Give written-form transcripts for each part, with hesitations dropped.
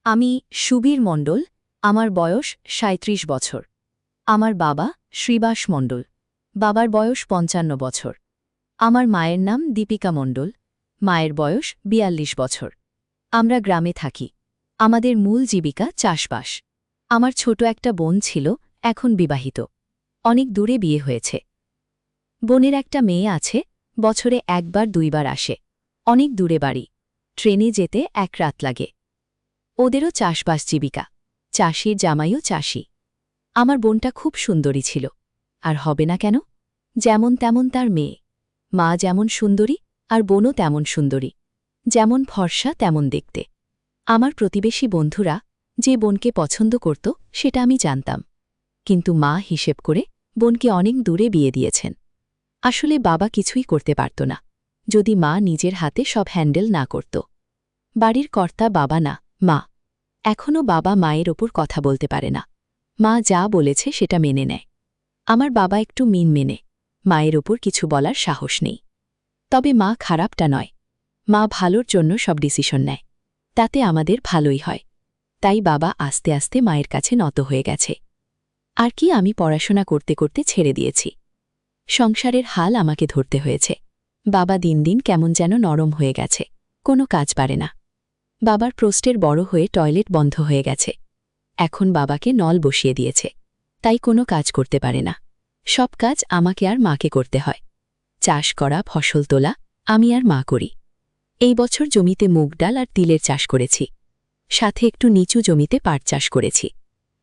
আমি সুবীর মণ্ডল, আমার বয়স ৩৭ বছর। আমার বাবা শ্রীবাস মণ্ডল, বাবার বয়স ৫৫ বছর। আমার মায়ের নাম দীপিকা মণ্ডল, মায়ের বয়স ৪২ বছর। আমরা গ্রামে থাকি। আমাদের মূল জীবিকা চাষবাস। আমার ছোট একটা বোন ছিল, এখন বিবাহিত। অনেক দূরে বিয়ে হয়েছে। বোনের একটা মেয়ে আছে, বছরে একবার দুইবার আসে। অনেক দূরে বাড়ি, ট্রেনে যেতে এক রাত লাগে। ওদেরও চাষবাস জীবিকা, চাষির জামাইও চাষি। আমার বোনটা খুব সুন্দরী ছিল, আর হবে না কেন? যেমন তেমন তার মেয়ে। মা যেমন সুন্দরী, আর বোনও তেমন সুন্দরী। যেমন ফর্সা তেমন দেখতে। আমার প্রতিবেশী বন্ধুরা যে বোনকে পছন্দ করত সেটা আমি জানতাম, কিন্তু মা হিসেব করে বোনকে অনেক দূরে বিয়ে দিয়েছেন। আসলে বাবা কিছুই করতে পারত না, যদি মা নিজের হাতে সব হ্যান্ডেল না করত। বাড়ির কর্তা বাবা না, মা। এখনও বাবা মায়ের ওপর কথা বলতে পারে না। মা যা বলেছে সেটা মেনে নেয়। আমার বাবা একটু মেনে, মায়ের ওপর কিছু বলার সাহস নেই। তবে মা খারাপটা নয়, মা ভালোর জন্য সব ডিসিশন নেয়, তাতে আমাদের ভালোই হয়। তাই বাবা আস্তে আস্তে মায়ের কাছে নত হয়ে গেছে। আর কি, আমি পড়াশোনা করতে করতে ছেড়ে দিয়েছি। সংসারের হাল আমাকে ধরতে হয়েছে। বাবা দিন দিন কেমন যেন নরম হয়ে গেছে, কোনো কাজ পারে না। বাবার প্রোস্টের বড় হয়ে টয়লেট বন্ধ হয়ে গেছে। এখন বাবাকে নল বসিয়ে দিয়েছে, তাই কোনো কাজ করতে পারে না। সব কাজ আমাকে আর মাকে করতে হয়। চাষ করা, ফসল তোলা আমি আর মা করি। এই বছর জমিতে মুগ ডাল আর তিলের চাষ করেছি, সাথে একটু নিচু জমিতে পাট চাষ করেছি।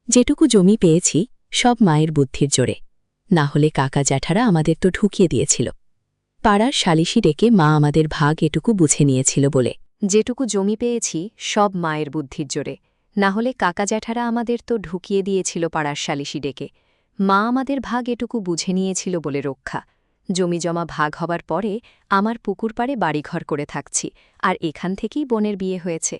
যেটুকু জমি পেয়েছি সব মায়ের বুদ্ধির জোরে, না হলে কাকা জ্যাঠারা আমাদের তো ঢুকিয়ে দিয়েছিল। পাড়ার সালিশি ডেকে মা আমাদের ভাগ এটুকু বুঝে নিয়েছিল বলে। যেটুকু জমি পেয়েছি সব মায়ের বুদ্ধির জোরে, না হলে কাকা জ্যাঠারা আমাদের তো ঢুকিয়ে দিয়েছিল পাড়ার সালিশি ডেকে। মা আমাদের ভাগ এটুকু বুঝে নিয়েছিল বলে রক্ষা। জমিজমা ভাগ হবার পরে আমার পুকুর পাড়ে বাড়িঘর করে থাকছি, আর এখান থেকেই বোনের বিয়ে হয়েছে।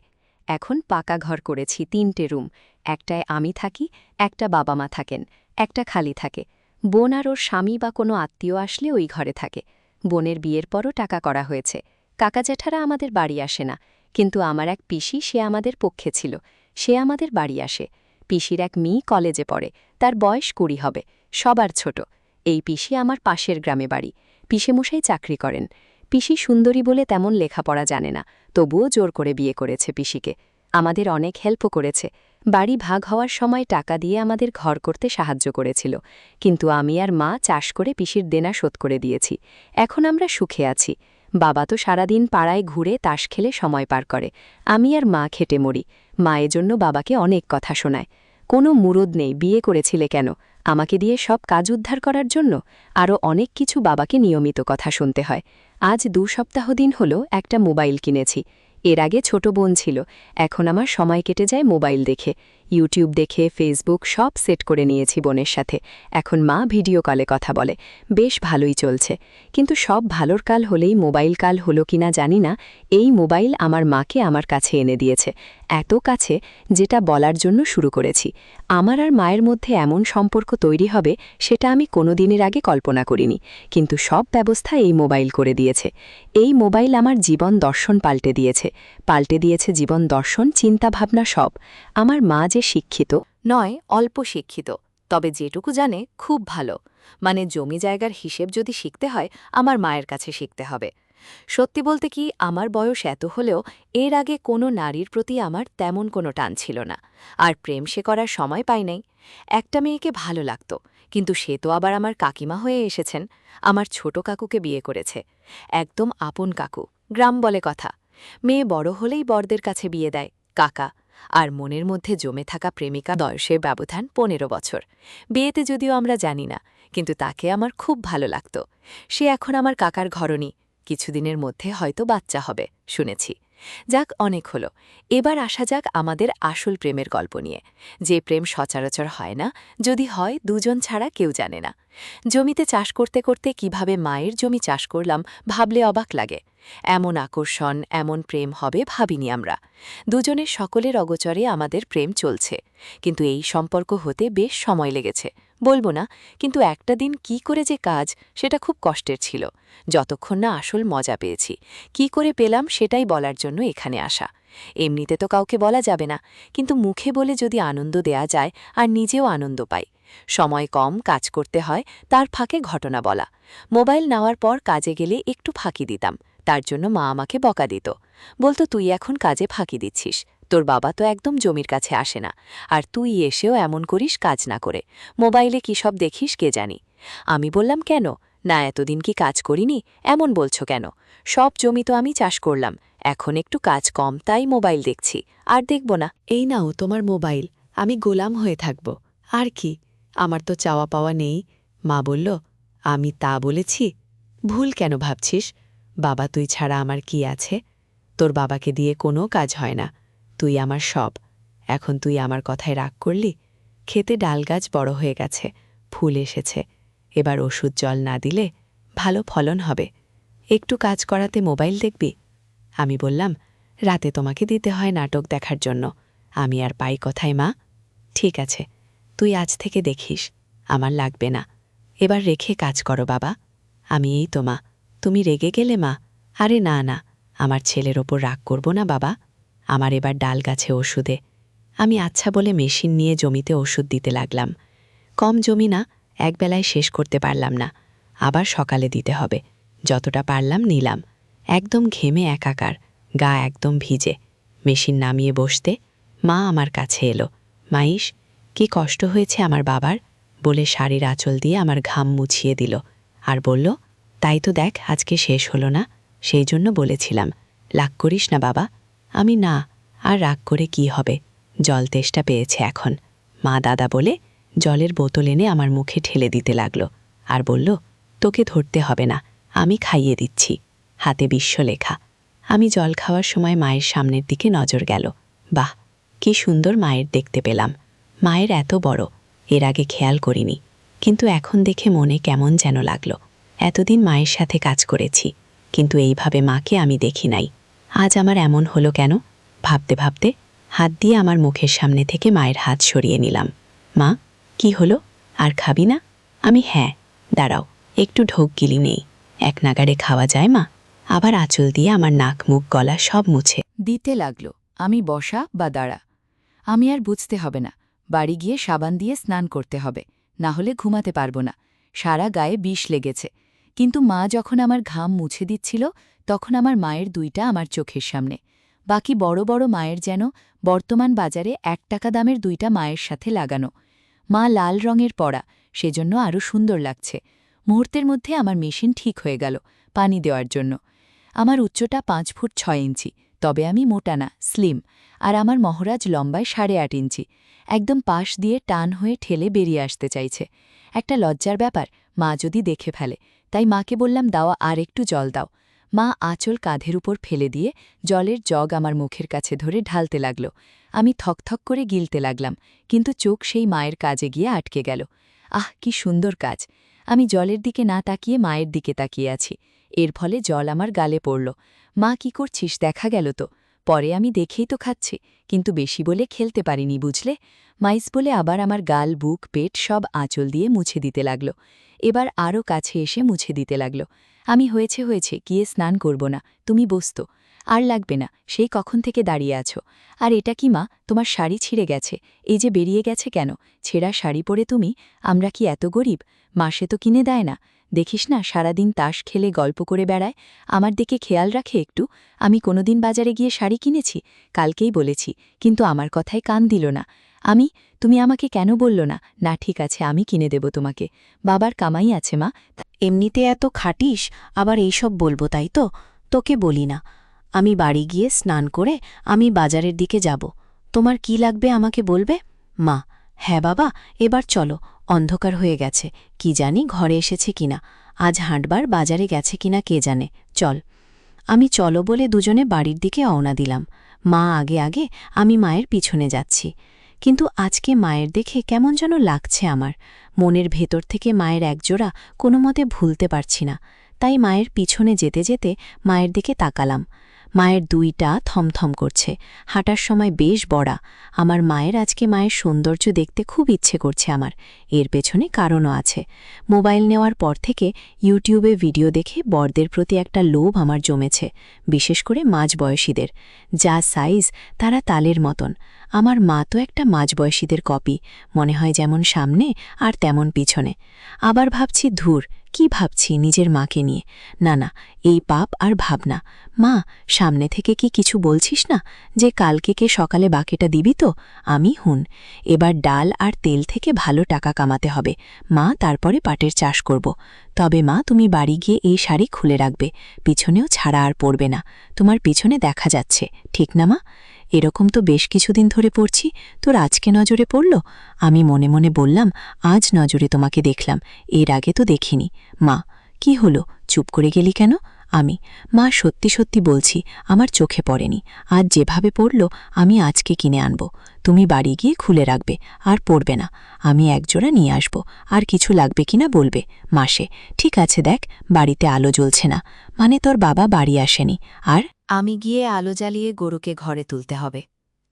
এখন পাকা ঘর করেছি, ৩টে রুম। একটায় আমি থাকি, একটা বাবা মা থাকেন, একটা খালি থাকে। বোন আর ওর স্বামী বা কোনো আত্মীয় আসলে ওই ঘরে থাকে। বোনের বিয়ের পরও টাকা করা হয়েছে। কাকা জ্যাঠারা আমাদের বাড়ি আসে না, কিন্তু আমার এক পিসি, সে আমাদের পক্ষে ছিল, সে আমাদের বাড়ি আসে। পিসির এক মেয়ে কলেজে পড়ে, তার বয়স ২০ হবে, সবার ছোট। এই পিসি আমার পাশের গ্রামে বাড়ি, পিসেমশাই চাকরি করেন। পিসি সুন্দরী বলে তেমন লেখাপড়া জানে না, তবুও জোর করে বিয়ে করেছে পিসিকে। আমাদের অনেক হেল্পও করেছে। বাড়ি ভাগ হওয়ার সময় টাকা দিয়ে আমাদের ঘর করতে সাহায্য করেছিল, কিন্তু আমি আর মা চাষ করে পিসির দেনা শোধ করে দিয়েছি। এখন আমরা সুখে আছি। বাবা তো সারাদিন পাড়ায় ঘুরে তাস খেলে সময় পার করে, আমি আর মা খেটে মরি। মায়ের জন্য বাবাকে অনেক কথা শোনায়। কোনো মুরদ নেই, বিয়ে করেছিলে কেন, আমাকে দিয়ে সব কাজ উদ্ধার করার জন্য। আরও অনেক কিছু বাবাকে নিয়মিত কথা শুনতে হয়। আজ ২ সপ্তাহ দিন হল একটা মোবাইল কিনেছি। এর আগে ছোট বোন ছিল, এখন আমার সময় কেটে যায় মোবাইল দেখে। ইউটিউব দেখে, ফেসবুক সব সেট করে নিয়েছি বোনের সাথে। এখন মা ভিডিও কলে কথা বলে, বেশ ভালোই চলছে। কিন্তু সব ভালোর কাল হলেই মোবাইল কাল হলো কিনা জানি না, এই মোবাইল আমার মাকে আমার কাছে এনে দিয়েছে। এত কাছে, যেটা বলার জন্য শুরু করেছি। আমার আর মায়ের মধ্যে এমন সম্পর্ক তৈরি হবে সেটা আমি কোনোদিনের আগে কল্পনা করিনি, কিন্তু সব ব্যবস্থা এই মোবাইল করে দিয়েছে। এই মোবাইল আমার জীবন দর্শন পাল্টে দিয়েছে জীবন দর্শন, চিন্তাভাবনা সব। আমার মা যে শিক্ষিত নয়, অল্প শিক্ষিত, তবে যেটুকু জানে খুব ভালো। মানে জমি জায়গার হিসেব যদি শিখতে হয়, আমার মায়ের কাছে শিখতে হবে। সত্যি বলতে কি, আমার বয়স এত হলেও এর আগে কোনো নারীর প্রতি আমার তেমন কোনো টান ছিল না, আর প্রেম সে করার সময় পাই নাই। একটা মেয়েকে ভালো লাগত, কিন্তু সে তো আবার আমার কাকিমা হয়ে এসেছেন। আমার ছোট কাকুকে বিয়ে করেছে, একদম আপন কাকু, গ্রাম বলে কথা। মেয়ে বড় হলেই বরদের কাছে বিয়ে দেয় কাকা, আর মনের মধ্যে জমে থাকা প্রেমিকা বয়সের ব্যবধান ১৫ বছর। বিয়েতে যদিও আমরা জানি না, কিন্তু তাকে আমার খুব ভালো লাগত। সে এখন আমার কাকার ঘরণী, কিছুদিনের মধ্যে হয়তো বাচ্চা হবে শুনেছি। যাক, অনেক হলো। এবার আসা যাক আমাদের আসল প্রেমের গল্প নিয়ে, যে প্রেম সচরাচর হয় না, যদি হয় দুজন ছাড়া কেউ জানে না। জমিতে চাষ করতে করতে কিভাবে মায়ের জমি চাষ করলাম ভাবলে অবাক লাগে। এমন আকর্ষণ, এমন প্রেম হবে ভাবিনি আমরা। দুজনের সকলের অগোচরে আমাদের প্রেম চলছে, কিন্তু এই সম্পর্ক হতে বেশ সময় লেগেছে, বলবো না, কিন্তু একটা দিন কি করে যে কাজ সেটা খুব কষ্টের ছিল। যতক্ষণ না আসল মজা পেয়েছি, কি করে পেলাম সেটাই বলার জন্য এখানে আসা। এমনিতে তো কাউকে বলা যাবে না, কিন্তু মুখে বলে যদি আনন্দ দেয়া যায় আর নিজেও আনন্দ পাই। সময় কম, কাজ করতে হয়, তার ফাঁকে ঘটনা বলা। মোবাইল নেওয়ার পর কাজে গেলে একটু ফাঁকি দিতাম, তার জন্য মা আমাকে বকা দিত। বলতো, তুই এখন কাজে ফাঁকি দিচ্ছিস, তোর বাবা তো একদম জমির কাছে আসে না, আর তুই এসেও এমন করিস কাজ না করে, মোবাইলে কী সব দেখিস কে জানি। আমি বললাম, কেন? না, এতদিন কি কাজ করিনি, এমন বলছো কেন? সব জমি তো আমি চাষ করলাম, এখন একটু কাজ কম তাই মোবাইল দেখছি, আর দেখব না। এই নাও তোমার মোবাইল, আমি গোলাম হয়ে থাকব। আর কি, আমার তো চাওয়া পাওয়া নেই। মা বলল, আমি তা বলেছি? ভুল কেন ভাবছিস? বাবা তুই ছাড়া আমার কি আছে? তোর বাবাকে দিয়ে কোনো কাজ হয় না, তুই আমার সব। এখন তুই আমার কথায় রাগ করলি? খেতে ডাল গাছ বড় হয়ে গেছে, ফুল এসেছে, এবার ওষুধ জল না দিলে ভালো ফলন হবে। একটু কাজ করাতে মোবাইল দেখবি? আমি বললাম, রাতে তোমাকে দিতে হয় নাটক দেখার জন্য, আমি আর পাই কথায় মা। ঠিক আছে, তুই আজ থেকে দেখিস, আমার লাগবে না। এবার রেখে কাজ করো বাবা। আমি এই তো মা, তুমি রেগে গেলে মা? আরে না না, আমার ছেলের ওপর রাগ করব না বাবা। আমার এবার ডাল গাছে ওষুধে। আমি আচ্ছা বলে মেশিন নিয়ে জমিতে ওষুধ দিতে লাগলাম। কম জমি না, একবেলায় শেষ করতে পারলাম না, আবার সকালে দিতে হবে। যতটা পারলাম নিলাম, একদম ঘেমে একাকার, গা একদম ভিজে। মেশিন নামিয়ে বসতে মা আমার কাছে এলো। মাইশ, কি কষ্ট হয়েছে আমার বাবার, বলে শাড়ির আঁচল দিয়ে আমার ঘাম মুছিয়ে দিল, আর বলল, তাই তো দেখ আজকে শেষ হলো না, সেই জন্য বলেছিলাম, রাগ করিস না বাবা। আমি না, আর রাগ করে কি হবে, জল তেষ্টা পেয়েছে এখন। মা দাদা বলে জলের বোতল এনে আমার মুখে ঠেলে দিতে লাগল, আর বলল, তোকে ধরতে হবে না, আমি খাইয়ে দিচ্ছি। হাতে বিশ্বলেখা। আমি জল খাওয়ার সময় মায়ের সামনের দিকে নজর গেল। বাহ, কি সুন্দর মায়ের দেখতে পেলাম। মায়ের এত বড়, এর আগে খেয়াল করিনি, কিন্তু এখন দেখে মনে কেমন যেন লাগলো। এতদিন মায়ের সাথে কাজ করেছি, কিন্তু এইভাবে মাকে আমি দেখি নাই। আজ আমার এমন হলো কেন? ভাবতে ভাবতে হাত দিয়ে আমার মুখের সামনে থেকে মায়ের হাত সরিয়ে নিলাম। মা, কি হলো, আর খাবি না? আমি, হ্যাঁ, দাঁড়াও, একটু ঢোক গিলি নেই, এক নাগাড়ে খাওয়া যায় মা। আবার আঁচল দিয়ে আমার নাক মুখ গলা সব মুছে দিতে লাগল। আমি বসা বা দাঁড়া, আমি আর বুঝতে হবে না, বাড়ি গিয়ে সাবান দিয়ে স্নান করতে হবে, না হলে ঘুমাতে পারব না, সারা গায়ে বিষ লেগেছে। কিন্তু মা যখন আমার ঘাম মুছে দিচ্ছিল, তখন আমার মায়ের দুইটা আমার চোখের সামনে। বাকি বড় বড় মায়ের যেন বর্তমান বাজারে ১ টাকা দামের দুইটা মায়ের সাথে লাগানো। মা লাল রঙের পরা, সেজন্য আরও সুন্দর লাগছে। মুহূর্তের মধ্যে আমার মেশিন ঠিক হয়ে গেল পানি দেওয়ার জন্য। আমার উচ্চতা ৫ ফুট ৬ ইঞ্চি, তবে আমি মোটা না, স্লিম, আর আমার মহারাজ লম্বায় ৮.৫ ইঞ্চি। একদম পাশ দিয়ে টান হয়ে ঠেলে বেরিয়ে আসতে চাইছে। একটা লজ্জার ব্যাপার, মা যদি দেখে ফেলে, তাই মাকে বললাম, দাওয়া আর একটু জল দাও। মা আঁচল কাঁধের উপর ফেলে দিয়ে জলের জগ আমার মুখের কাছে ধরে ঢালতে লাগল। আমি থকথক করে গিলতে লাগলাম, কিন্তু চোখ সেই মায়ের কাজে গিয়ে আটকে গেল। আহ, কি সুন্দর কাজ! আমি জলের দিকে না তাকিয়ে মায়ের দিকে তাকিয়ে আছি। এর ফলে জল আমার গালে পড়ল। মা, কি করছিস দেখা গেল তো? পরে আমি দেখেই তো খাচ্ছি, কিন্তু বেশি বলে খেলতে পারিনি, বুঝলে? মাইস বলে আবার আমার গাল, বুক, পেট সব আঁচল দিয়ে মুছে দিতে লাগল। এবার আরও কাছে এসে মুছে দিতে লাগল। আমি, হয়েছে হয়েছে, গিয়ে স্নান করব না, তুমি বসতো। আর লাগবে না, সেই কখন থেকে দাঁড়িয়ে আছো। আর এটা কি মা, তোমার শাড়ি ছিঁড়ে গেছে, এই যে বেরিয়ে গেছে কেন? ছেঁড়া শাড়ি পরে তুমি? আমরা কি এত গরিব? মাসে তো কিনে দেয় না। দেখিস না, সারাদিন তাস খেলে গল্প করে বেড়ায়, আমার দিকে খেয়াল রাখে একটু? আমি কোনোদিন বাজারে গিয়ে শাড়ি কিনেছি? কালকেই বলেছি, কিন্তু আমার কথায় কান দিল না। তুমি আমাকে কেন বলল না? না, ঠিক আছে, আমি কিনে দেব তোমাকে, বাবার কামাই আছে মা। এমনিতে এত খাটিস, আবার এইসব বলবো তাই তো? তোকে বলি না, আমি বাড়ি গিয়ে স্নান করে আমি বাজারের দিকে যাব। তোমার কি লাগবে আমাকে বলবে? মা, হ্যাঁ বাবা, এবার চলো, অন্ধকার হয়ে গেছে, কি জানি ঘরে এসেছে কিনা, আজ হাঁটবার বাজারে গেছে কিনা কে জানে, চল। আমি চলো বলে দুজনে বাড়ির দিকে রওনা দিলাম। মা আগে আগে, আমি মায়ের পিছনে যাচ্ছি। কিন্তু আজকে মায়ের দেখে কেমন যেন লাগছে আমার, মনের ভেতর থেকে মায়ের একজোড়া কোনো মতে ভুলতে পারছি না। তাই মায়ের পিছনে যেতে যেতে মায়ের দিকে তাকালাম। মায়ের দুইটা থমথম করছে, হাঁটার সময় বেশ বড়া। আমার মায়ের আজকে মায়ের সৌন্দর্য দেখতে খুব ইচ্ছে করছে আমার। এর পেছনে কারণও আছে। মোবাইল নেওয়ার পর থেকে ইউটিউবে ভিডিও দেখে বরদের প্রতি একটা লোভ আমার জমেছে, বিশেষ করে মাঝবয়সীদের। যা সাইজ তারা তালের মতন। আমার মা তো একটা মাঝবয়সীদের কপি, মনে হয় যেমন সামনে আর তেমন পিছনে। আবার ভাবছি ধুর, কি ভাবছি নিজের মাকে নিয়ে। না না, এই পাপ আর ভাবনা। মা, সামনে থেকে কি কিছু বলছিস না যে কালকে কে সকালে বাকিটা দিবি তো? আমি হুন। এবার ডাল আর তেল থেকে ভালো টাকা কামাতে হবে মা, তারপরে পাটের চাষ করব। তবে মা, তুমি বাড়ি গিয়ে এই শাড়ি খুলে রাখবে, পিছনেও ছাড়া আর পড়বে না। তোমার পিছনে দেখা যাচ্ছে, ঠিক না মা? এরকম তো বেশ কিছুদিন ধরে পড়ছি, তোর আজকে নজরে পড়ল? আমি মনে মনে বললাম, আজ নজরে তোমাকে দেখলাম, এর আগে তো দেখিনি। মা, কি হলো, চুপ করে গেলি কেন? আমি, মা সত্যি সত্যি বলছি, আমার চোখে পড়েনি। আজ যেভাবে পড়ল আমি আজকে কিনে আনব। তুমি বাড়ি গিয়ে খুলে রাখবে, আর পড়বে না। আমি একজোড়া নিয়ে আসব, আর কিছু লাগবে কিনা বলবে। মাসে, ঠিক আছে, দেখ বাড়িতে আলো জ্বলছে না, মানে তোর বাবা বাড়ি আসেনি। আর আমি গিয়ে আলো জ্বালিয়ে গরুকে ঘরে তুলতে হবে।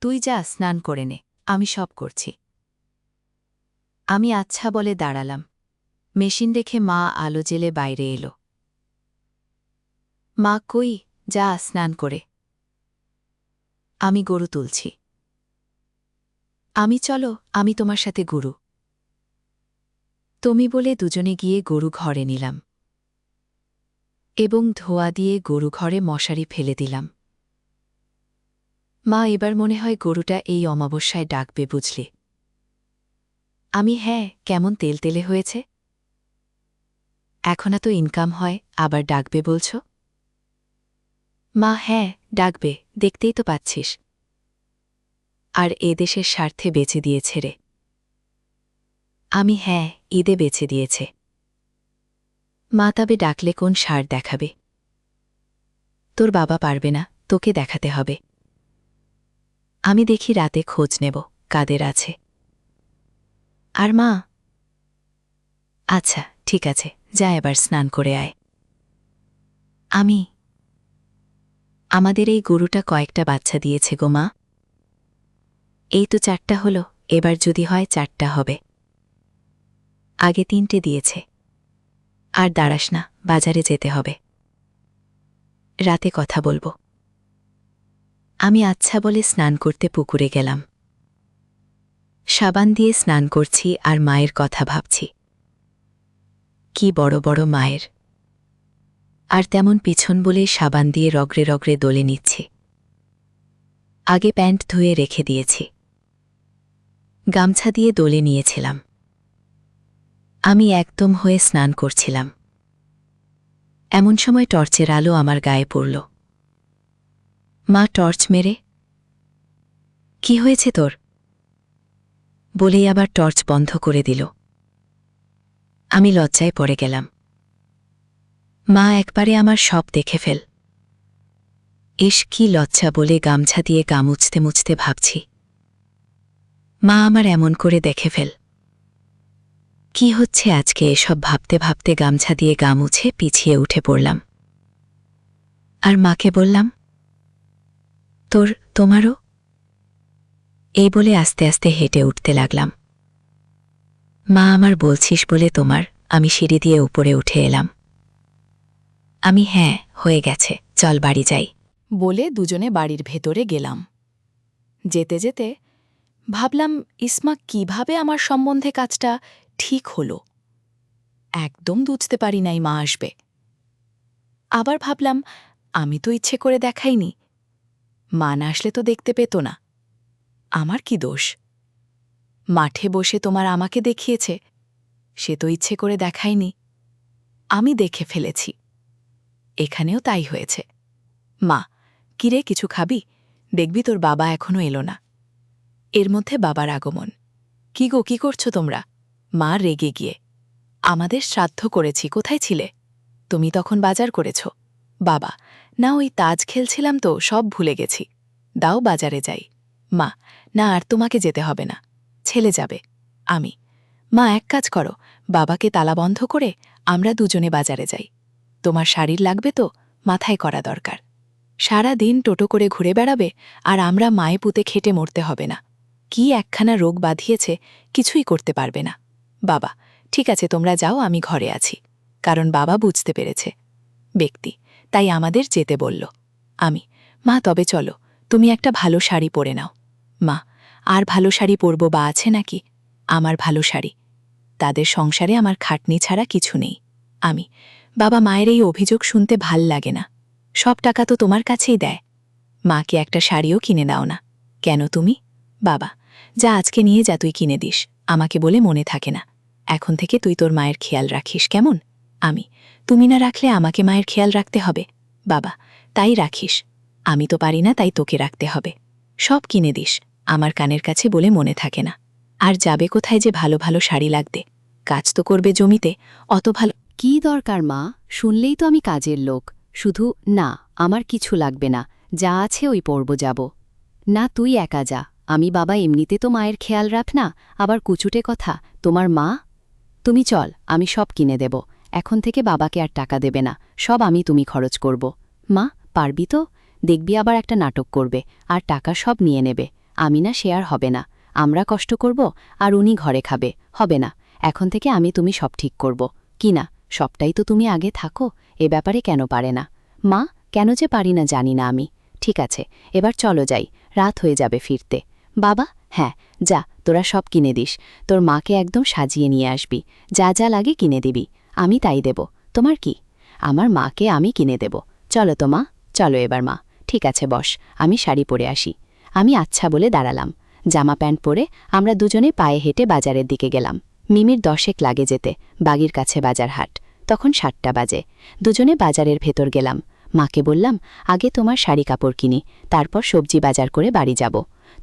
তুই যা, স্নান করে নে, আমি সব করছি। আমি আচ্ছা বলে দাঁড়ালাম। মেশিন রেখে মা আলো জেলে বাইরে এলো। মা কই, যা স্নান করে। আমি গরু তুলছি। চলো, আমি তোমার সাথে গুরু। তুমি বলে দুজনে গিয়ে গরু ঘরে নিলাম এবং ধোয়া দিয়ে গরু ঘরে মশারি ফেলে দিলাম। মা, এবার মনে হয় গরুটা এই অমাবস্যায় ডাকবে, বুঝলি? আমি, হ্যাঁ, কেমন তেলতেলে হয়েছে। এখন এত ইনকাম হয়, আবার ডাকবে বলছ? মা, হ্যাঁ, ডাকবে, দেখতেই তো পাচ্ছিস। আর এ দেশের স্বার্থে বেচে দিয়েছে রে। আমি, হ্যাঁ, ঈদে বেচে দিয়েছে। মা, তবে ডাকলে কোন সার দেখাবে? তোর বাবা পারবে না, তোকে দেখাতে হবে। আমি দেখি রাতে খোঁজ নেব কাদের আছে। আর মা, আচ্ছা ঠিক আছে, যা এবার স্নান করে আয়। আমি, আমাদের এই গরুটা কয়েকটা বাচ্চা দিয়েছে গো মা। এই তো 4টা হলো, এবার যদি হয় 4টা হবে। আগে 3টে দিয়েছে। আর দাঁড়াস না, বাজারে যেতে হবে। রাতে কথা বলবো। আমি আচ্ছা বলে স্নান করতে পুকুরে গেলাম। সাবান দিয়ে স্নান করছি আর মায়ের কথা ভাবছি। কি বড় বড় মায়ের। আর তেমন পিছন বলে সাবান দিয়ে রগড়ে রগড়ে দলে নিচ্ছি। আগে প্যান্ট ধুয়ে রেখে দিয়েছি। গামছা দিয়ে দলে নিয়েছিলাম। আমি একদম হয়ে স্নান করছিলাম। এমন সময় টর্চের আলো আমার গায়ে পড়ল। মা টর্চ মেরে, কি হয়েছে তোর? বলেই আবার টর্চ বন্ধ করে দিল। আমি লজ্জায় পড়ে গেলাম। মা একবারে আমার সব দেখে ফেল। ইস, কি লজ্জা বলে গামছা দিয়ে গা মুছতে মুছতে ভাবছি। মা আমার এমন করে দেখে ফেল। কি হচ্ছে আজকে, এসব ভাবতে ভাবতে গামছা দিয়ে গা মুছে পিছিয়ে উঠে পড়লাম। আর মাকে বললাম, তোমারও? এই বলে আস্তে আস্তে হেঁটে উঠতে লাগলাম। মা আমার বলছিস বলে তোমার, আমি সিঁড়ি দিয়ে উপরে উঠে এলাম। আমি, হ্যাঁ, হয়ে গেছে, চল বাড়ি যাই বলে দুজনে বাড়ির ভেতরে গেলাম। যেতে যেতে ভাবলাম, ইসমা কিভাবে আমার সম্বন্ধে কাজটা ঠিক হলো। একদম বুঝতে পারি নাই মা আসবে। আবার ভাবলাম, আমি তো ইচ্ছে করে দেখাইনি, মা না আসলে তো দেখতে পেত না। আমার কি দোষ? মাঠে বসে তোমার আমাকে দেখিয়েছে, সে তো ইচ্ছে করে দেখায়নি, আমি দেখে ফেলেছি। এখানেও তাই হয়েছে। মা, কিরে, কিছু খাবি? দেখবি তোর বাবা এখনো এলো না। এর মধ্যে বাবার আগমন। কি গো, কি করছো তোমরা? মা রেগে গিয়ে, আমাদের শ্রাদ্ধ করেছি, কোথায় ছিলে? তুমি তখন বাজার করেছ। বাবা, না ওই তাজ খেলছিলাম তো, সব ভুলে গেছি। দাও বাজারে যাই। মা, না আর তোমাকে যেতে হবে না, ছেলে যাবে। আমি, মা এক কাজ করো, বাবাকে তালা বন্ধ করে আমরা দুজনে বাজারে যাই। তোমার শাড়ির লাগবে তো, মাথায় করা দরকার। সারা দিন টোটো করে ঘুরে বেড়াবে আর আমরা মায়ে পুঁতে খেটে মরতে হবে না। কি একখানা রোগ বাঁধিয়েছে, কিছুই করতে পারবে না। বাবা, ঠিক আছে তোমরা যাও, আমি ঘরে আছি। কারণ বাবা বুঝতে পেরেছে। ব্যক্তি, তাই আমাদের যেতে বলল। আমি, মা তবে চলো, তুমি একটা ভালো শাড়ি পরে নাও। মা, আর ভালো শাড়ি পরব বা আছে নাকি? আমার ভালো শাড়ি। তাদের সংসারে আমার খাটনি ছাড়া কিছু নেই। আমি, বাবা মায়ের এই অভিযোগ শুনতে ভাল লাগে না। সব টাকা তো তোমার কাছেই দেয়। মাকে একটা শাড়িও কিনে দাও না। কেন তুমি? বাবা, যা আজকে নিয়ে যা, তুই কিনে দিস, আমাকে বলে মনে থাকে না। এখন থেকে তুই তোর মায়ের খেয়াল রাখিস, কেমন? আমি, তুমি না রাখলে আমাকে মায়ের খেয়াল রাখতে হবে। বাবা, তাই রাখিস। আমি তো পারি না, তাই তোকে রাখতে হবে। সব কিনে দিস, আমার কানের কাছে বলে মনে থাকে না। আর যাবে কোথায় যে ভালো ভালো শাড়ি লাগবে? কাজ তো করবে জমিতে, অত ভালো। কি দরকার মা, শুনলেই তো আমি কাজের লোক। শুধু না, আমার কিছু লাগবে না, যা আছে ওই পরব যাব। না, তুই একা যা, আমি বাবা এমনিতে তো মায়ের খেয়াল রাখ না, আবার কুচুটে কথা, তোমার মা। তুমি চল, আমি সব কিনে দেব। এখন থেকে বাবাকে আর টাকা দেবে না, সব আমি তুমি খরচ করব। মা, পারবি তো? দেখবি আবার একটা নাটক করবে, আর টাকা সব নিয়ে নেবে। আমি না, সে আর হবে না। আমরা কষ্ট করব, আর উনি ঘরে খাবে, হবে না। এখন থেকে আমি তুমি সব ঠিক করব। কি না, সবটাই তো তুমি আগে থাকো, এ ব্যাপারে কেন পারে না? মা, কেন যে পারি না জানি না আমি। ঠিক আছে, এবার চলো যাই, রাত হয়ে যাবে ফিরতে। বাবা, হ্যাঁ, যা, তোরা সব কিনে দিস। তোর মাকে একদম সাজিয়ে নিয়ে আসবি, যা যা লাগে কিনে দিবি, আমি তাই দেব। তোমার কি? আমার মাকে আমি কিনে দেব। চলো তো মা, চলো এবার মা। ঠিক আছে বস, আমি শাড়ি পরে আসি। আমি আচ্ছা বলে দাঁড়ালাম। জামা প্যান্ট পরে আমরা দুজনে পায়ে হেঁটে বাজারের দিকে গেলাম। মিমির 10 লাগে যেতে, বাগির কাছে বাজার হাট। তখন 7টা বাজে। দুজনে বাজারের ভেতর গেলাম। মাকে বললাম, আগে তোমার শাড়ি কাপড় কিনি, তারপর সবজি বাজার করে বাড়ি যাব।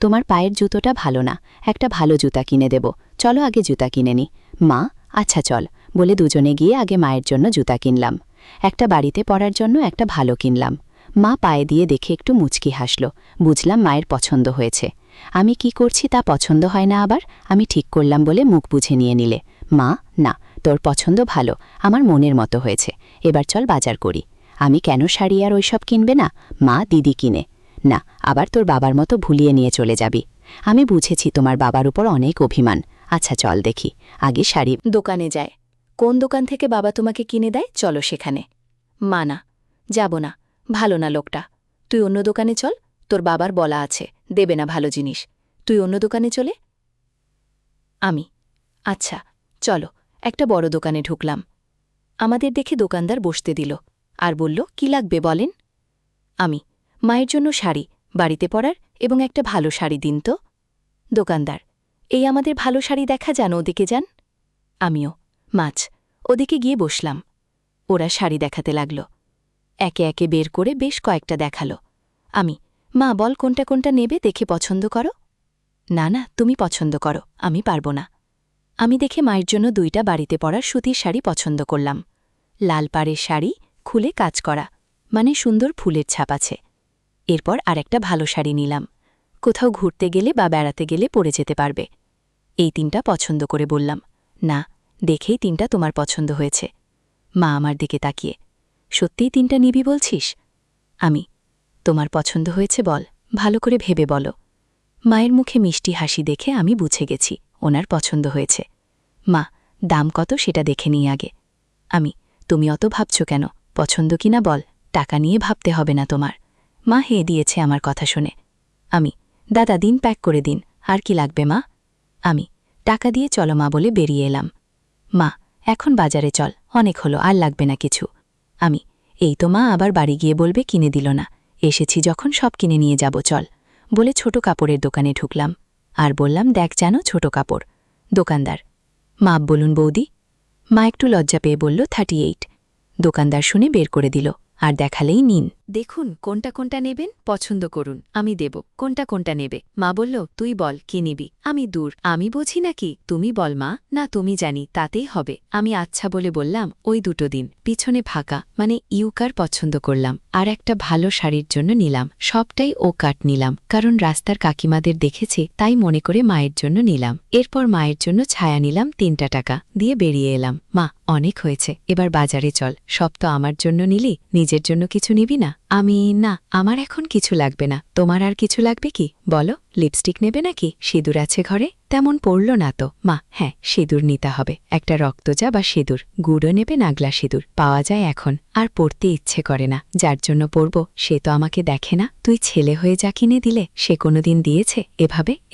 তোমার পায়ের জুতোটা ভালো না, একটা ভালো জুতা কিনে দেব, চলো আগে জুতা কিনে নি। মা, আচ্ছা চল, বলে দুজনে গিয়ে আগে মায়ের জন্য জুতা কিনলাম। একটা বাড়িতে পরার জন্য একটা ভালো কিনলাম। মা পায়ে দিয়ে দেখে একটু মুচকি হাসল, বুঝলাম মায়ের পছন্দ হয়েছে। আমি কি করছি তা পছন্দ হয় না আবার, আমি ঠিক করলাম বলে মুখ বুঝে নিয়ে নিলে। মা, না, তোর পছন্দ ভালো, আমার মনের মতো হয়েছে, এবার চল বাজার করি। আমি কেন শাড়ি আর ওইসব কিনবে না, মা দিদি কিনে। না, আবার তোর বাবার মতো ভুলিয়ে নিয়ে চলে যাবি। আমি বুঝেছি তোমার বাবার উপর অনেক অভিমান। আচ্ছা চল দেখি, আগে শাড়ি দোকানে যায়। কোন দোকান থেকে বাবা তোমাকে কিনে দেয়, চলো সেখানে। মা, না, যাব না, ভালো না লোকটা। তুই অন্য দোকানে চল, তোর বাবার বলা আছে, দেবে না ভালো জিনিস। তুই অন্য দোকানে চলে। আমি, আচ্ছা চলো। একটা বড় দোকানে ঢুকলাম। আমাদের দেখে দোকানদার বসতে দিল, আর বলল, কি লাগবে বলেন। আমি, মায়ের জন্য শাড়ি, বাড়িতে পরার, এবং একটা ভালো শাড়ি দিন তো। দোকানদার, এই আমাদের ভালো শাড়ি দেখা যান, ওদিকে যান। আমিও, মাছ, ওদিকে গিয়ে বসলাম। ওরা শাড়ি দেখাতে লাগল। একে একে বের করে বেশ কয়েকটা দেখালো। আমি, মা বল কোনটা কোনটা নেবে, দেখে পছন্দ করো। না না, তুমি পছন্দ করো, আমি পারব না। আমি দেখে মায়ের জন্য 2টা বাড়িতে পরার সুতির শাড়ি পছন্দ করলাম। লাল পাড়ের শাড়ি, খুলে কাজ করা, মানে সুন্দর ফুলের ছাপ আছে। এরপর আরেকটা ভালো শাড়ি নিলাম, কোথাও ঘুরতে গেলে বা বেড়াতে গেলে পরে যেতে পারবে। এই 3টা পছন্দ করে বললাম। না, দেখেই 3টা তোমার পছন্দ হয়েছে। মা আমার দিকে তাকিয়ে, সত্যিই 3টা নিবি বলছিস? আমি, তোমার পছন্দ হয়েছে বল, ভালো করে ভেবে বলো। মায়ের মুখে মিষ্টি হাসি দেখে আমি বুঝে গেছি ওনার পছন্দ হয়েছে। মা, দাম কত সেটা দেখে নিই আগে। আমি, তুমি অত ভাবছ কেন, পছন্দ কিনা বল, টাকা নিয়ে ভাবতে হবে না তোমার। মা হেয়ে দিয়েছে আমার কথা শুনে। আমি, দাদা দিন, প্যাক করে দিন, আর কি লাগবে মা? আমি, টাকা দিয়ে চলো মা বলে বেরিয়ে এলাম। মা, এখন বাজারে চল, অনেক হলো, আর লাগবে না কিছু। আমি, এই তো মা আবার বাড়ি গিয়ে বলবে কিনে দিল না, এসেছি যখন সব কিনে নিয়ে যাব, চল, বলে ছোট কাপড়ের দোকানে ঢুকলাম। আর বললাম, দেখ জানো ছোট কাপড়। দোকানদার, মাপ বলুন বৌদি। মা একটু লজ্জা পেয়ে বলল 38। দোকানদার শুনে বের করে দিল, আর দেখালেই নিন। দেখুন কোনটা কোনটা নেবেন, পছন্দ করুন, আমি দেব। কোনটা কোনটা নেবে? মা বলল, তুই বল কি নিবি। আমি, দূর, আমি বুঝি নাকি, তুমি বল মা। না, তুমি জানি, তাতেই হবে। আমি আচ্ছা বলে বললাম, ওই 2টো দিন। পিছনে ফাঁকা, মানে ইউকার পছন্দ করলাম, আর একটা ভালো শাড়ির জন্য নিলাম। সবটাই ও কাট নিলাম, কারণ রাস্তার কাকিমাদের দেখেছে, তাই মনে করে মায়ের জন্য নিলাম। এরপর মায়ের জন্য ছায়া নিলাম 3টা টাকা দিয়ে বেরিয়ে এলাম। মা, অনেক হয়েছে, এবার বাজারে চল, সব তো আমার জন্য নিলি, নিজের জন্য কিছু নিবি না? না, আমার এখন কিছু লাগবে না। তোমার আর কিছু লাগবে কি বলো? লিপস্টিক নেবে নাকি? সিঁদুর আছে ঘরে? তেমন পড়ল না তো। মা, হ্যাঁ, সিঁদুর নিতে হবে। একটা রক্তজা বা সিঁদুর। গুঁড়ো নেবে, নাগলা সিঁদুর পাওয়া যায় এখন। আর পড়তে ইচ্ছে করে না। যার জন্য পড়ব সে তো আমাকে দেখে না। তুই ছেলে হয়ে যা কিনে দিলে সে কোনোদিন দিয়েছে?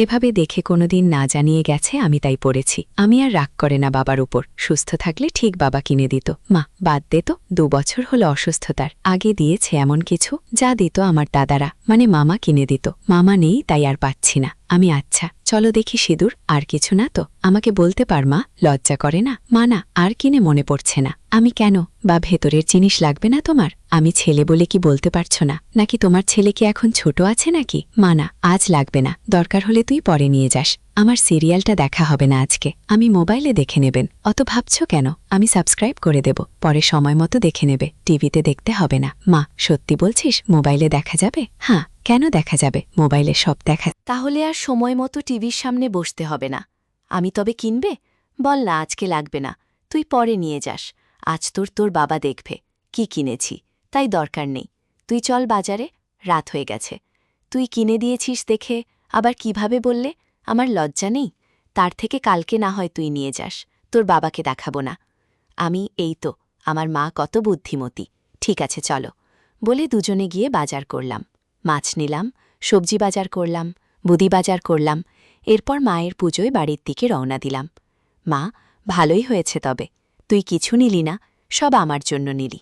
এভাবে দেখে কোনোদিন না জানিয়ে গেছে, আমি তাই পড়েছি। আমি আর রাগ করে না বাবার উপর। সুস্থ থাকলে ঠিক বাবা কিনে দিত। মা, বাদ দে তো, 2 বছর হলো অসুস্থতার। আগে দিয়েছে এমন কিছু? যা দিত আমার দাদারা, মানে মামা কিনে দিত। মামা নেই, তাই আর পাচ্ছি না। আমি আচ্ছা, চলো দেখি সিঁদুর। আর কিছু না তো? আমাকে বলতে পার মা, লজ্জা করে না? মা, না, আর কিনে মনে পড়ছে না। আমি কেন? বা ভেতরের জিনিস লাগবে না তোমার? আমি ছেলে বলে কি বলতে পারছো না? নাকি তোমার ছেলে কি এখন ছোট আছে নাকি? মা, না, আজ লাগবে না। দরকার হলে তুই পরে নিয়ে যাস। আমার সিরিয়ালটা দেখা হবে না আজকে। আমি মোবাইলে দেখে নেবেন। অত ভাবছো কেন? আমি সাবস্ক্রাইব করে দেব, পরে সময় মতো দেখে নেবে। টিভিতে দেখতে হবে না। মা, সত্যি বলছিস? মোবাইলে দেখা যাবে? হ্যাঁ, কেন দেখা যাবে? মোবাইলে সব দেখা। তাহলে আর সময় মতো টিভির সামনে বসতে হবে না। আমি তবে কিনবে? বল না, আজকে লাগবে না, তুই পরে নিয়ে যাস। আজ তোর বাবা দেখবে কি কিনেছি, তাই দরকার নেই। তুই চল বাজারে, রাত হয়ে গেছে। তুই কিনে দিয়েছিস দেখে আবার কিভাবে বললে? আমার লজ্জা নেই? তার থেকে কালকে না হয় তুই নিয়ে যাস, তোর বাবাকে দেখাবো না। আমি এই তো, আমার মা কত বুদ্ধিমতী। ঠিক আছে চলো, বলে দুজনে গিয়ে বাজার করলাম। মাছ নিলাম, সবজি বাজার করলাম, বুদি বাজার করলাম। এরপর মায়ের পুজোয় বাড়ির দিকে রওনা দিলাম। মা, ভালোই হয়েছে তবে। তুই কিছু নিলি না, সব আমার জন্য নিলি।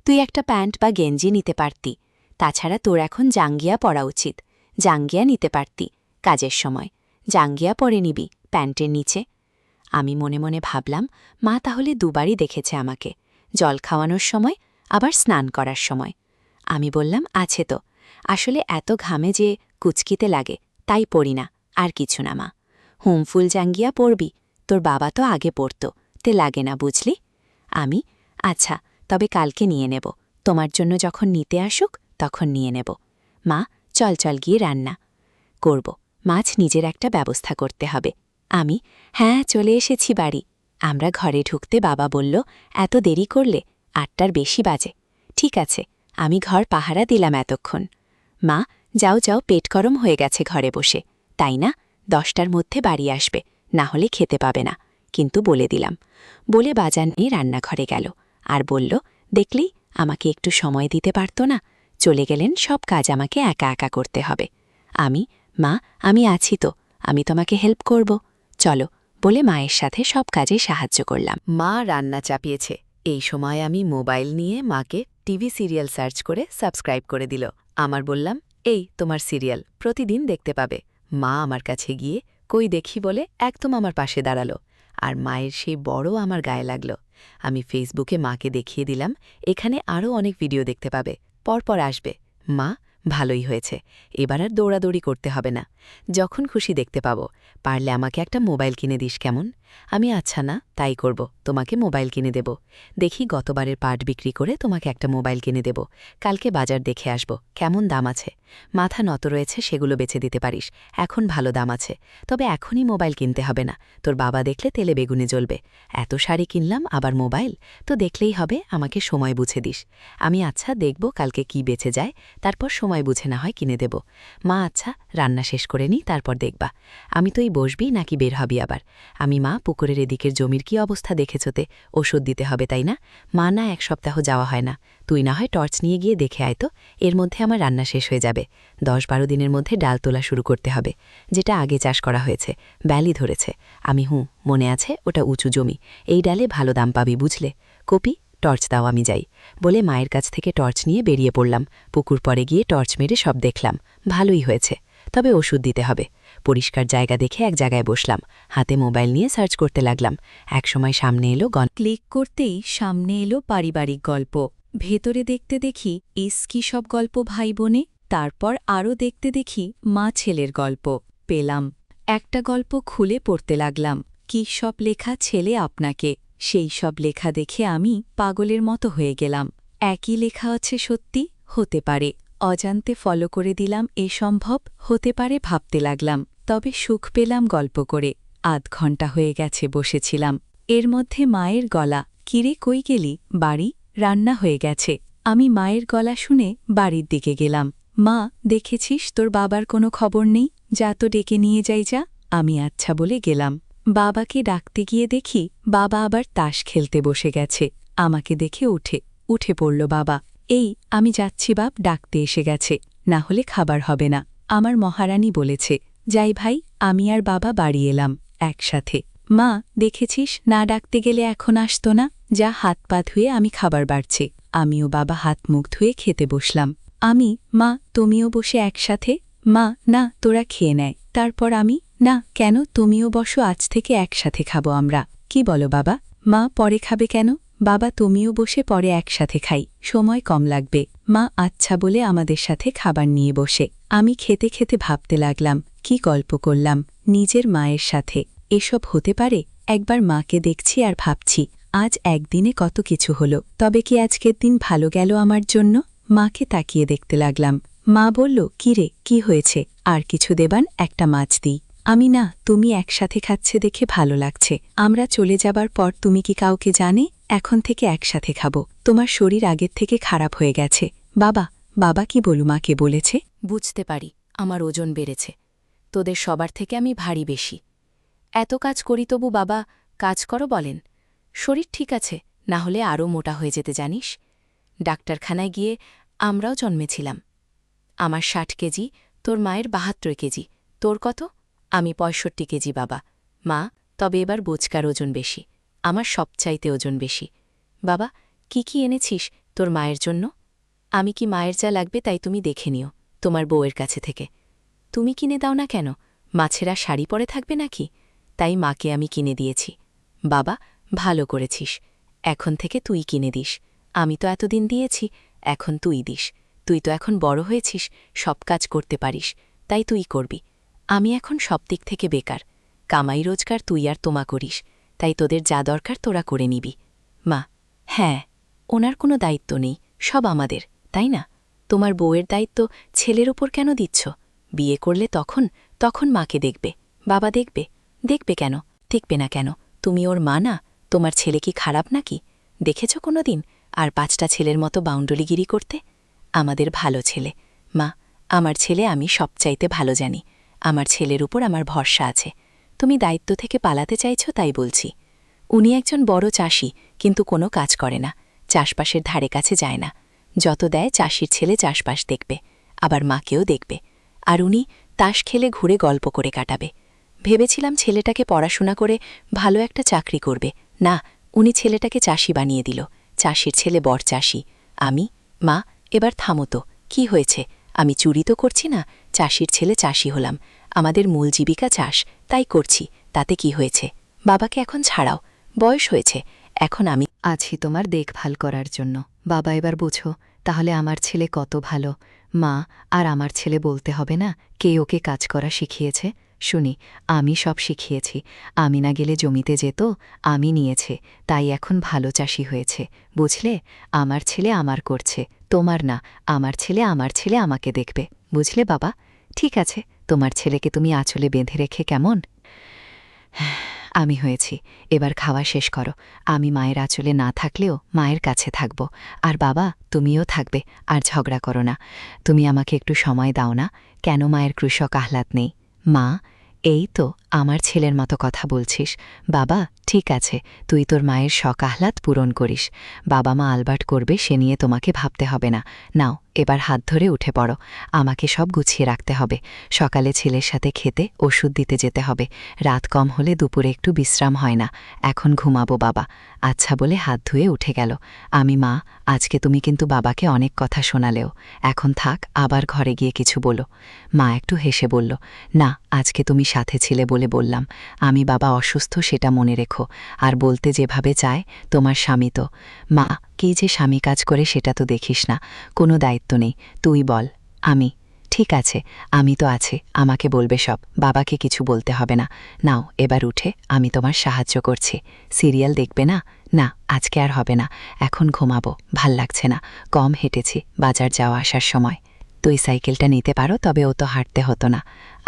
তুই একটা প্যান্ট বা গেঞ্জি নিতে পারতি। তাছাড়া তোর এখন জাঙ্গিয়া পরা উচিত। জাঙ্গিয়া নিতে পারতি কাজের সময়। জাঙ্গিয়া পরে নিবি প্যান্টের নিচে। আমি মনে মনে ভাবলাম, মা তাহলে দুবারই দেখেছে আমাকে, জল খাওয়ানোর সময়, আবার স্নান করার সময়। আমি বললাম, আছে তো। আসলে এত ঘামে যে কুচকিতে লাগে, তাই পড়ি না, আর কিছু না মা। হুমফুল জাঙ্গিয়া পরবি, তোর বাবা তো আগে পরত, তে লাগে না বুঝলি। আমি, আচ্ছা, তবে কালকে নিয়ে নেব। তোমার জন্য যখন নিতে আসুক তখন নিয়ে নেব। মা, চল চল গিয়ে রান্না করব। মাছ নিজের একটা ব্যবস্থা করতে হবে। আমি, হ্যাঁ, চলে এসেছি বাড়ি। আমরা ঘরে ঢুকতে বাবা বলল, এত দেরি করলে? 8টার বেশি বাজে। ঠিক আছে, আমি ঘর পাহারা দিলাম এতক্ষণ। মা, যাও যাও, পেট গরম হয়ে গেছে ঘরে বসে, তাই না? 10টার মধ্যে বাড়ি আসবে, না হলে খেতে পাবে না। কিন্তু বলে দিলাম। বলে বাজার নিয়ে রান্নাঘরে গেল, আর বলল, দেখলেই আমাকে একটু সময় দিতে পারত না? চলে গেলেন, সব কাজ আমাকে একা একা করতে হবে। আমি, মা, আমি আছি তো, আমি তোমাকে হেল্প করব, চলো, বলে মায়ের সাথে সব কাজে সাহায্য করলাম। মা রান্না চাপিয়েছে। এই সময় আমি মোবাইল নিয়ে মাকে টিভি সিরিয়াল সার্চ করে সাবস্ক্রাইব করে দিল। আমার বললাম, এই তোমার সিরিয়াল, প্রতিদিন দেখতে পাবে। মা আমার কাছে গিয়ে কই দেখি বলে একদম আমার পাশে দাঁড়ালো। আর মায়ের সেই বড় আমার গায়ে লাগল। আমি ফেসবুকে মাকে দেখিয়ে দিলাম, এখানে আরও অনেক ভিডিও দেখতে পাবে, পরপর আসবে। মা, ভালোই হয়েছে, এবার আর দৌড়াদৌড়ি করতে হবে না। যখন খুশি দেখতে পাবো। পারলে আমাকে একটা মোবাইল কিনে দিস কেমন? আমি, আচ্ছা না, তাই করব, তোমাকে মোবাইল কিনে দেব। দেখি গতবারের পাট বিক্রি করে তোমাকে একটা মোবাইল কিনে দেব। কালকে বাজার দেখে আসব, কেমন দাম আছে। মাথা নত রয়েছে, সেগুলো বেচে দিতে পারিস, এখন ভালো দাম আছে। তবে এখনই মোবাইল কিনতে হবে না, তোর বাবা দেখলে তেলে বেগুনে জ্বলবে। এত শাড়ি কিনলাম, আবার মোবাইল, তো দেখলেই হবে, আমাকে সময় বুঝে দিস। আমি, আচ্ছা, দেখব কালকে কি বেচে যায়, তারপর সময় বুঝে না হয় কিনে দেব। মা, আচ্ছা, রান্না শেষ করে নি, তারপর দেখবা। আমি তো এই বসবি নাকি বের হবি আবার? আমি, মা, পুকুরের এদিকের জমির কি অবস্থা দেখেছোতে? ওষুধ দিতে হবে তাই না? মা, না, 1 সপ্তাহ যাওয়া হয় না। তুই না হয় টর্চ নিয়ে গিয়ে দেখে আয় তো, এর মধ্যে আমার রান্না শেষ হয়ে যাবে। 10-12 দিনের মধ্যে ডাল তোলা শুরু করতে হবে, যেটা আগে চাষ করা হয়েছে, ব্যালি ধরেছে। আমি, মনে আছে, ওটা উঁচু জমি, এই ডালে ভালো দাম পাবি বুঝলে। কপি, টর্চ দাও, আমি যাই, বলে মায়ের কাছ থেকে টর্চ নিয়ে বেরিয়ে পড়লাম। পুকুর পরে গিয়ে টর্চ মেরে সব দেখলাম, ভালোই হয়েছে, তবে ওষুধ দিতে হবে। পরিষ্কার জায়গা দেখে এক জায়গায় বসলাম, হাতে মোবাইল নিয়ে সার্চ করতে লাগলাম। একসময় সামনে এলো ক্লিক করতেই সামনে এলো পারিবারিক গল্প। ভেতরে দেখতে দেখি কি সব গল্প ভাই বোনে, তারপর আরও দেখতে দেখি মা ছেলের গল্প পেলাম। একটা গল্প খুলে পড়তে লাগলাম, কি সব লেখা ছেলে আপনাকে। সেই সব লেখা দেখে আমি পাগলের মতো হয়ে গেলাম। একই লেখা আছে সত্যি, হতে পারে, অজান্তে ফলো করে দিলাম, এ সম্ভব, হতে পারে ভাবতে লাগলাম। তবে সুখ পেলাম গল্প করে। 8 ঘণ্টা হয়ে গেছে বসেছিলাম। এর মধ্যে মায়ের গলা, কিরে কই গেলি? বাড়ি, রান্না হয়ে গেছে। আমি মায়ের গলা শুনে বাড়ির দিকে গেলাম। মা, দেখেছিস তোর বাবার কোনো খবর নেই, যা তো ডেকে নিয়ে যাই যা। আমি আচ্ছা বলে গেলাম। বাবাকে ডাকতে গিয়ে দেখি বাবা আবার তাস খেলতে বসে গেছে। আমাকে দেখে উঠে পড়ল বাবা। এই, আমি যাচ্ছি বাপ, ডাকতে এসে গেছে, না হলে খাবার হবে না। আমার মহারানী বলেছে। যাই ভাই, আমি আর বাবা বাড়ি এলাম একসাথে। মা, দেখেছিস না ডাকতে গেলে এখন আসতো না, যা হাত পা ধুয়ে আমি খাবার বাড়ছে। আমিও বাবা হাত মুখ ধুয়ে খেতে বসলাম। আমি, মা তুমিও বসে একসাথে। মা, না তোরা খেয়ে নেয়, তারপর আমি, না কেন, তুমিও বসো, আজ থেকে একসাথে খাবো আমরা। কি বলো বাবা? মা, পরে খাবে কেন? বাবা তুমিও বসে পরে একসাথে খাই, সময় কম লাগবে। মা আচ্ছা বলে আমাদের সাথে খাবার নিয়ে বসে। আমি খেতে খেতে ভাবতে লাগলাম, কি গল্প করলাম নিজের মায়ের সাথে। এসব হতে পারে? একবার মাকে দেখছি আর ভাবছি, আজ একদিনে কত কিছু হলো, তবে কি আজকের দিন ভালো গেল আমার জন্য? মাকে তাকিয়ে দেখতে লাগলাম। মা বলল, কি রে, কি হয়েছে? আর কিছু দেবান, একটা মাছ দিই। আমি, না, তুমি একসাথে খাচ্ছে দেখে ভালো লাগছে। আমরা চলে যাবার পর তুমি কি কাউকে জানে? এখন থেকে একসাথে খাবো। তোমার শরীর আগের থেকে খারাপ হয়ে গেছে। বাবা কি বলু, মাকে বলেছে? বুঝতে পারি, আমার ওজন বেড়েছে। তোদের সবার থেকে আমি ভারী বেশি। এত কাজ করি তবু বাবা কাজ করো বলেন। শরীর ঠিক আছে, না হলে আরও মোটা হয়ে যেতে জানিস। ডাক্তারখানায় গিয়ে আমরাও জন্মেছিলাম। আমার ৬০ কেজি, তোর মায়ের ৭২ কেজি। তোর কত? আমি ৬৫ কেজি বাবা। মা, তবে এবার বোচকার ওজন বেশি, আমার সবচাইতে ওজন বেশি। বাবা, কি কি এনেছিস তোর মায়ের জন্য? আমি কি মায়ের যা লাগবে তাই তুমি দেখে নিও তোমার বউয়ের কাছে থেকে। তুমি কিনে দাও না কেন? মাছেরা শাড়ি পরে থাকবে নাকি? তাই মাকে আমি কিনে দিয়েছি। বাবা, ভালো করেছিস, এখন থেকে তুই কিনে দিস। আমি তো এতদিন দিয়েছি, এখন তুই দিস। তুই তো এখন বড় হয়েছিস, সব কাজ করতে পারিস, তাই তুই করবি। আমি এখন সব দিক থেকে বেকার, কামাই রোজগার তুই আর তোমা করিস, তাই তোদের যা দরকার তোরা করে নিবি। মা, হ্যাঁ, ওনার কোনো দায়িত্ব নেই, সব আমাদের, তাই না? তোমার বউয়ের দায়িত্ব ছেলের ওপর কেন দিচ্ছ? বিয়ে করলে তখন মাকে দেখবে, বাবা দেখবে। দেখবে কেন? দেখবে না কেন? তুমি ওর মা না? তোমার ছেলে কি খারাপ নাকি? দেখেছ কোনো দিন আর ৫টা ছেলের মতো বাউন্ডুলিগিরি করতে? আমাদের ভালো ছেলে। মা, আমার ছেলে আমি সবচাইতে ভালো জানি। আমার ছেলের উপর আমার ভরসা আছে। তুমি দায়িত্ব থেকে পালাতে চাইছ তাই বলছি। উনি একজন বড় চাষি, কিন্তু কোনো কাজ করে না, চাষবাসের ধারে কাছে যায় না। যত দেয় চাষির ছেলে চাষবাস দেখবে, আবার মাকেও দেখবে। আর উনি তাস খেলে ঘুরে গল্প করে কাটাবে। ভেবেছিলাম ছেলেটাকে পড়াশোনা করে ভালো একটা চাকরি করবে, না, উনি ছেলেটাকে চাষি বানিয়ে দিল। চাষির ছেলে বড় চাষি। আমি, মা, এবার থামো তো, কি হয়েছে? আমি চুরি তো করছি না, চাষির ছেলে চাষি হলাম। আমাদের মূল জীবিকা চাষ, তাই করছি, তাতে কি হয়েছে? বাবাকে এখন ছাড়াও, বয়স হয়েছে, এখন আমি আছি তোমার দেখভাল করার জন্য। বাবা, এবার বোঝো তাহলে আমার ছেলে কত ভালো। মা, আর আমার ছেলে বলতে হবে না কে ওকে কাজ করা শিখিয়েছে। শুনি, আমি সব শিখিয়েছি। আমি না গেলে জমিতে যেত, আমি নিয়েছে, তাই এখন ভালো চাষি হয়েছে, বুঝলে? আমার ছেলে আমার করছে, তোমার না। আমার ছেলে আমাকে দেখবে, বুঝলে বাবা? ঠিক আছে, তোমার ছেলেকে তুমি আঁচলে বেঁধে রেখে কেমন? আমি হয়েছি, এবার খাওয়া শেষ করো। আমি মায়ের আঁচলে না থাকলেও মায়ের কাছে থাকব। আর বাবা, তুমিও থাকবে, আর ঝগড়া করো না। তুমি আমাকে একটু সময় দাও না? কেন মায়ের কৃষক আহ্লাদ নেই? মা, এই তো আমার ছেলের মতো কথা বলছিস। বাবা, ঠিক আছে, তুই তোর মায়ের শখ আহ্লাদ পূরণ করিস। বাবা মা আলবার্ট করবে, সে নিয়ে তোমাকে ভাবতে হবে না। নাও, এবার হাত ধরে উঠে পড়ো। আমাকে সব গুছিয়ে রাখতে হবে। সকালে ছেলের সাথে খেতে ওষুধ দিতে যেতে হবে। রাত কম হলে দুপুরে একটু বিশ্রাম হয় না। এখন ঘুমাবো বাবা। আচ্ছা বলে হাত ধুয়ে উঠে গেল। আমি, মা, আজকে তুমি কিন্তু বাবাকে অনেক কথা শোনালেও, এখন থাক, আবার ঘরে গিয়ে কিছু বলো। মা একটু হেসে বলল, না, আজকে তুমি সাথে ছিলে বলে বললাম। আমি বাবা অসুস্থ সেটা মনে রেখো, আর বলতে যেভাবে চায় তোমার স্বামী তো। মা, কি যে স্বামী কাজ করে সেটা তো দেখিস না, কোনো দায়িত্ব নেই, তুই বল। আমি, ঠিক আছে, আমি তো আছে, আমাকে বলবে সব, বাবাকে কিছু বলতে হবে না। নাও, এবার উঠে আমি তোমার সাহায্য করছি। সিরিয়াল দেখবে না? না, আজকে আর হবে না, এখন ঘুমাবো, ভাল লাগছে না, কম হেঁটেছি বাজার যাওয়া আসার সময়। তুই সাইকেলটা নিতে পারো, তবে ও তো হাঁটতে হতো না।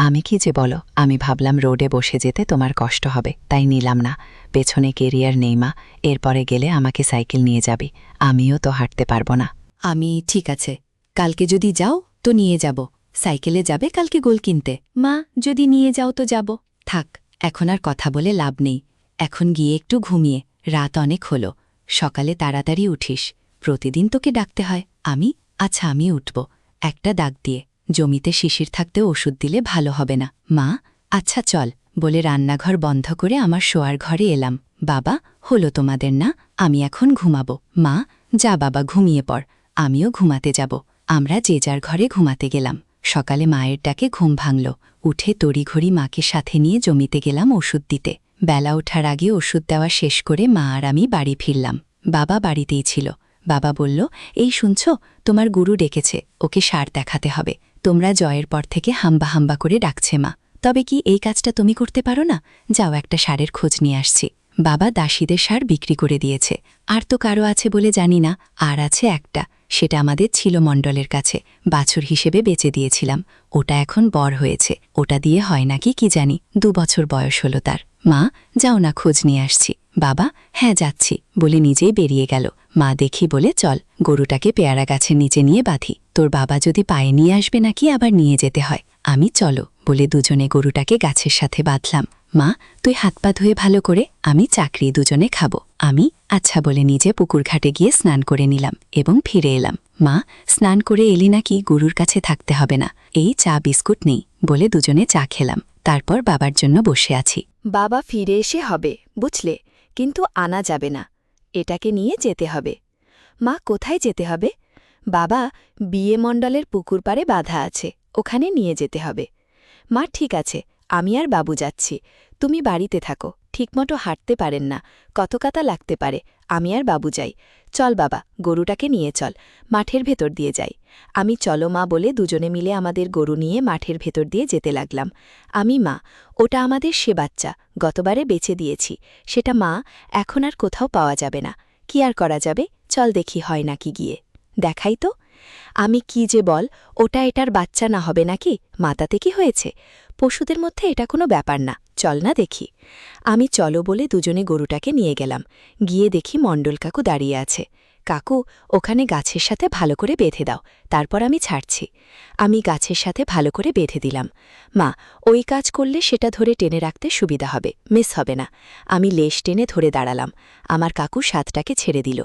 আমি কি যে বলো, আমি ভাবলাম রোডে বসে যেতে তোমার কষ্ট হবে, তাই নিলাম না। পেছনে কেরিয়ার নেই মা, এরপরে গেলে আমাকে সাইকেল নিয়ে যাবি, আমিও তো হাঁটতে পারবো না। আমি ঠিক আছে, কালকে যদি যাও তো নিয়ে যাব। সাইকেলে যাবে কালকে গোল কিনতে? মা, যদি নিয়ে যাও তো যাব। থাক, এখন আর কথা বলে লাভ নেই। এখন গিয়ে একটু ঘুমিয়ে, রাত অনেক হলো। সকালে তাড়াতাড়ি উঠিস, প্রতিদিন তোকে ডাকতে হয়। আচ্ছা আমি উঠব, একটা ডাক দিয়ে। জমিতে শিশির থাকতে ওষুধ দিলে ভালো হবে না। মা, আচ্ছা চল বলে রান্নাঘর বন্ধ করে আমার শোয়ার ঘরে এলাম। বাবা, হলো তোমাদের না, আমি এখন ঘুমাবো। মা, যা বাবা ঘুমিয়ে পড়, আমিও ঘুমাতে যাব। আমরা যে যার ঘরে ঘুমাতে গেলাম। সকালে মায়ের ডাকে ঘুম ভাঙল। উঠে তড়িঘড়ি মাকে সাথে নিয়ে জমিতে গেলাম ওষুধ দিতে। বেলা ওঠার আগে ওষুধ দেওয়া শেষ করে মা আর আমি বাড়ি ফিরলাম। বাবা বাড়িতেই ছিল। বাবা বলল, এই শুনছ, তোমার গুরু ডেকেছে, ওকে সার দেখাতে হবে। তোমরা জয়ের পর থেকে হাম্বা হাম্বা করে ডাকছে মা। তবে কি এই কাজটা তুমি করতে পারো না? যাও, একটা সারের খোঁজ নিয়ে আসছি। বাবা দাসীদের সার বিক্রি করে দিয়েছে। আর তো কারো আছে বলে জানি না, আর আছে একটা, সেটা আমাদের ছিল মণ্ডলের কাছে, বাছুর হিসেবে বেচে দিয়েছিলাম। ওটা এখন বড় হয়েছে, ওটা দিয়ে হয় নাকি কি জানি। 2 বছর বয়স হলো তার। মা, যাও না, খোঁজ নিয়ে আসছি। বাবা, হ্যাঁ যাচ্ছি বলে নিজেই বেরিয়ে গেল। মা দেখি বলে, চল গরুটাকে পেয়ারা গাছের নিচে নিয়ে বাঁধি। তোর বাবা যদি পায়ে নিয়ে আসবে নাকি আবার নিয়ে যেতে হয়। আমি চলো বলে দুজনে গরুটাকে গাছের সাথে বাঁধলাম। মা, তুই হাত পা ধুয়ে ভালো করে, আমি চাকরি দুজনে খাবো। আমি আচ্ছা বলে নিজে পুকুর ঘাটে গিয়ে স্নান করে নিলাম এবং ফিরে এলাম। মা, স্নান করে এলি নাকি? গরুর কাছে থাকতে হবে না, এই চা বিস্কুট নেই বলে দুজনে চা খেলাম। তারপর বাবার জন্য বসে আছি। বাবা ফিরে এসে হবে, বুঝলে, কিন্তু আনা যাবে না, এটাকে নিয়ে যেতে হবে। মা, কোথায় যেতে হবে? বাবা, বিয়ে মণ্ডলের পুকুর পাড়ে বাঁধা আছে, ওখানে নিয়ে যেতে হবে। মা, ঠিক আছে, আমি আর বাবু যাচ্ছি, তুমি বাড়িতে থাকো, ঠিকমতো হাঁটতে পারেন না, কত কাতা লাগতে পারে, আমি আর বাবু যাই। চল বাবা, গরুটাকে নিয়ে চল, মাঠের ভেতর দিয়ে যাই। আমি চলো মা বলে দুজনে মিলে আমাদের গরু নিয়ে মাঠের ভেতর দিয়ে যেতে লাগলাম। আমি, মা, ওটা আমাদের সে বাচ্চা, গতবারে বেচে দিয়েছি, সেটা মা এখন আর কোথাও পাওয়া যাবে না। কি আর করা যাবে, চল দেখি হয় নাকি গিয়ে। দেখাই তো। আমি কি যে বল, ওটা এটার বাচ্চা না হবে নাকি? মাতাতে কি হয়েছে? পশুদের মধ্যে এটা কোনো ব্যাপার না, চল না দেখি। আমি চলো বলে দুজনে গরুটাকে নিয়ে গেলাম। গিয়ে দেখি মণ্ডল কাকু দাঁড়িয়ে আছে। কাকু, ওখানে গাছের সাথে ভালো করে বেঁধে দাও, তারপর আমি ছাড়ছি। আমি গাছের সাথে ভালো করে বেঁধে দিলাম। মা, ওই কাজ করলে সেটা ধরে টেনে রাখতে সুবিধা হবে, মিস হবে না। আমি লেশ টেনে ধরে দাঁড়ালাম। আমার কাকু সাতটাকে ছেড়ে দিল।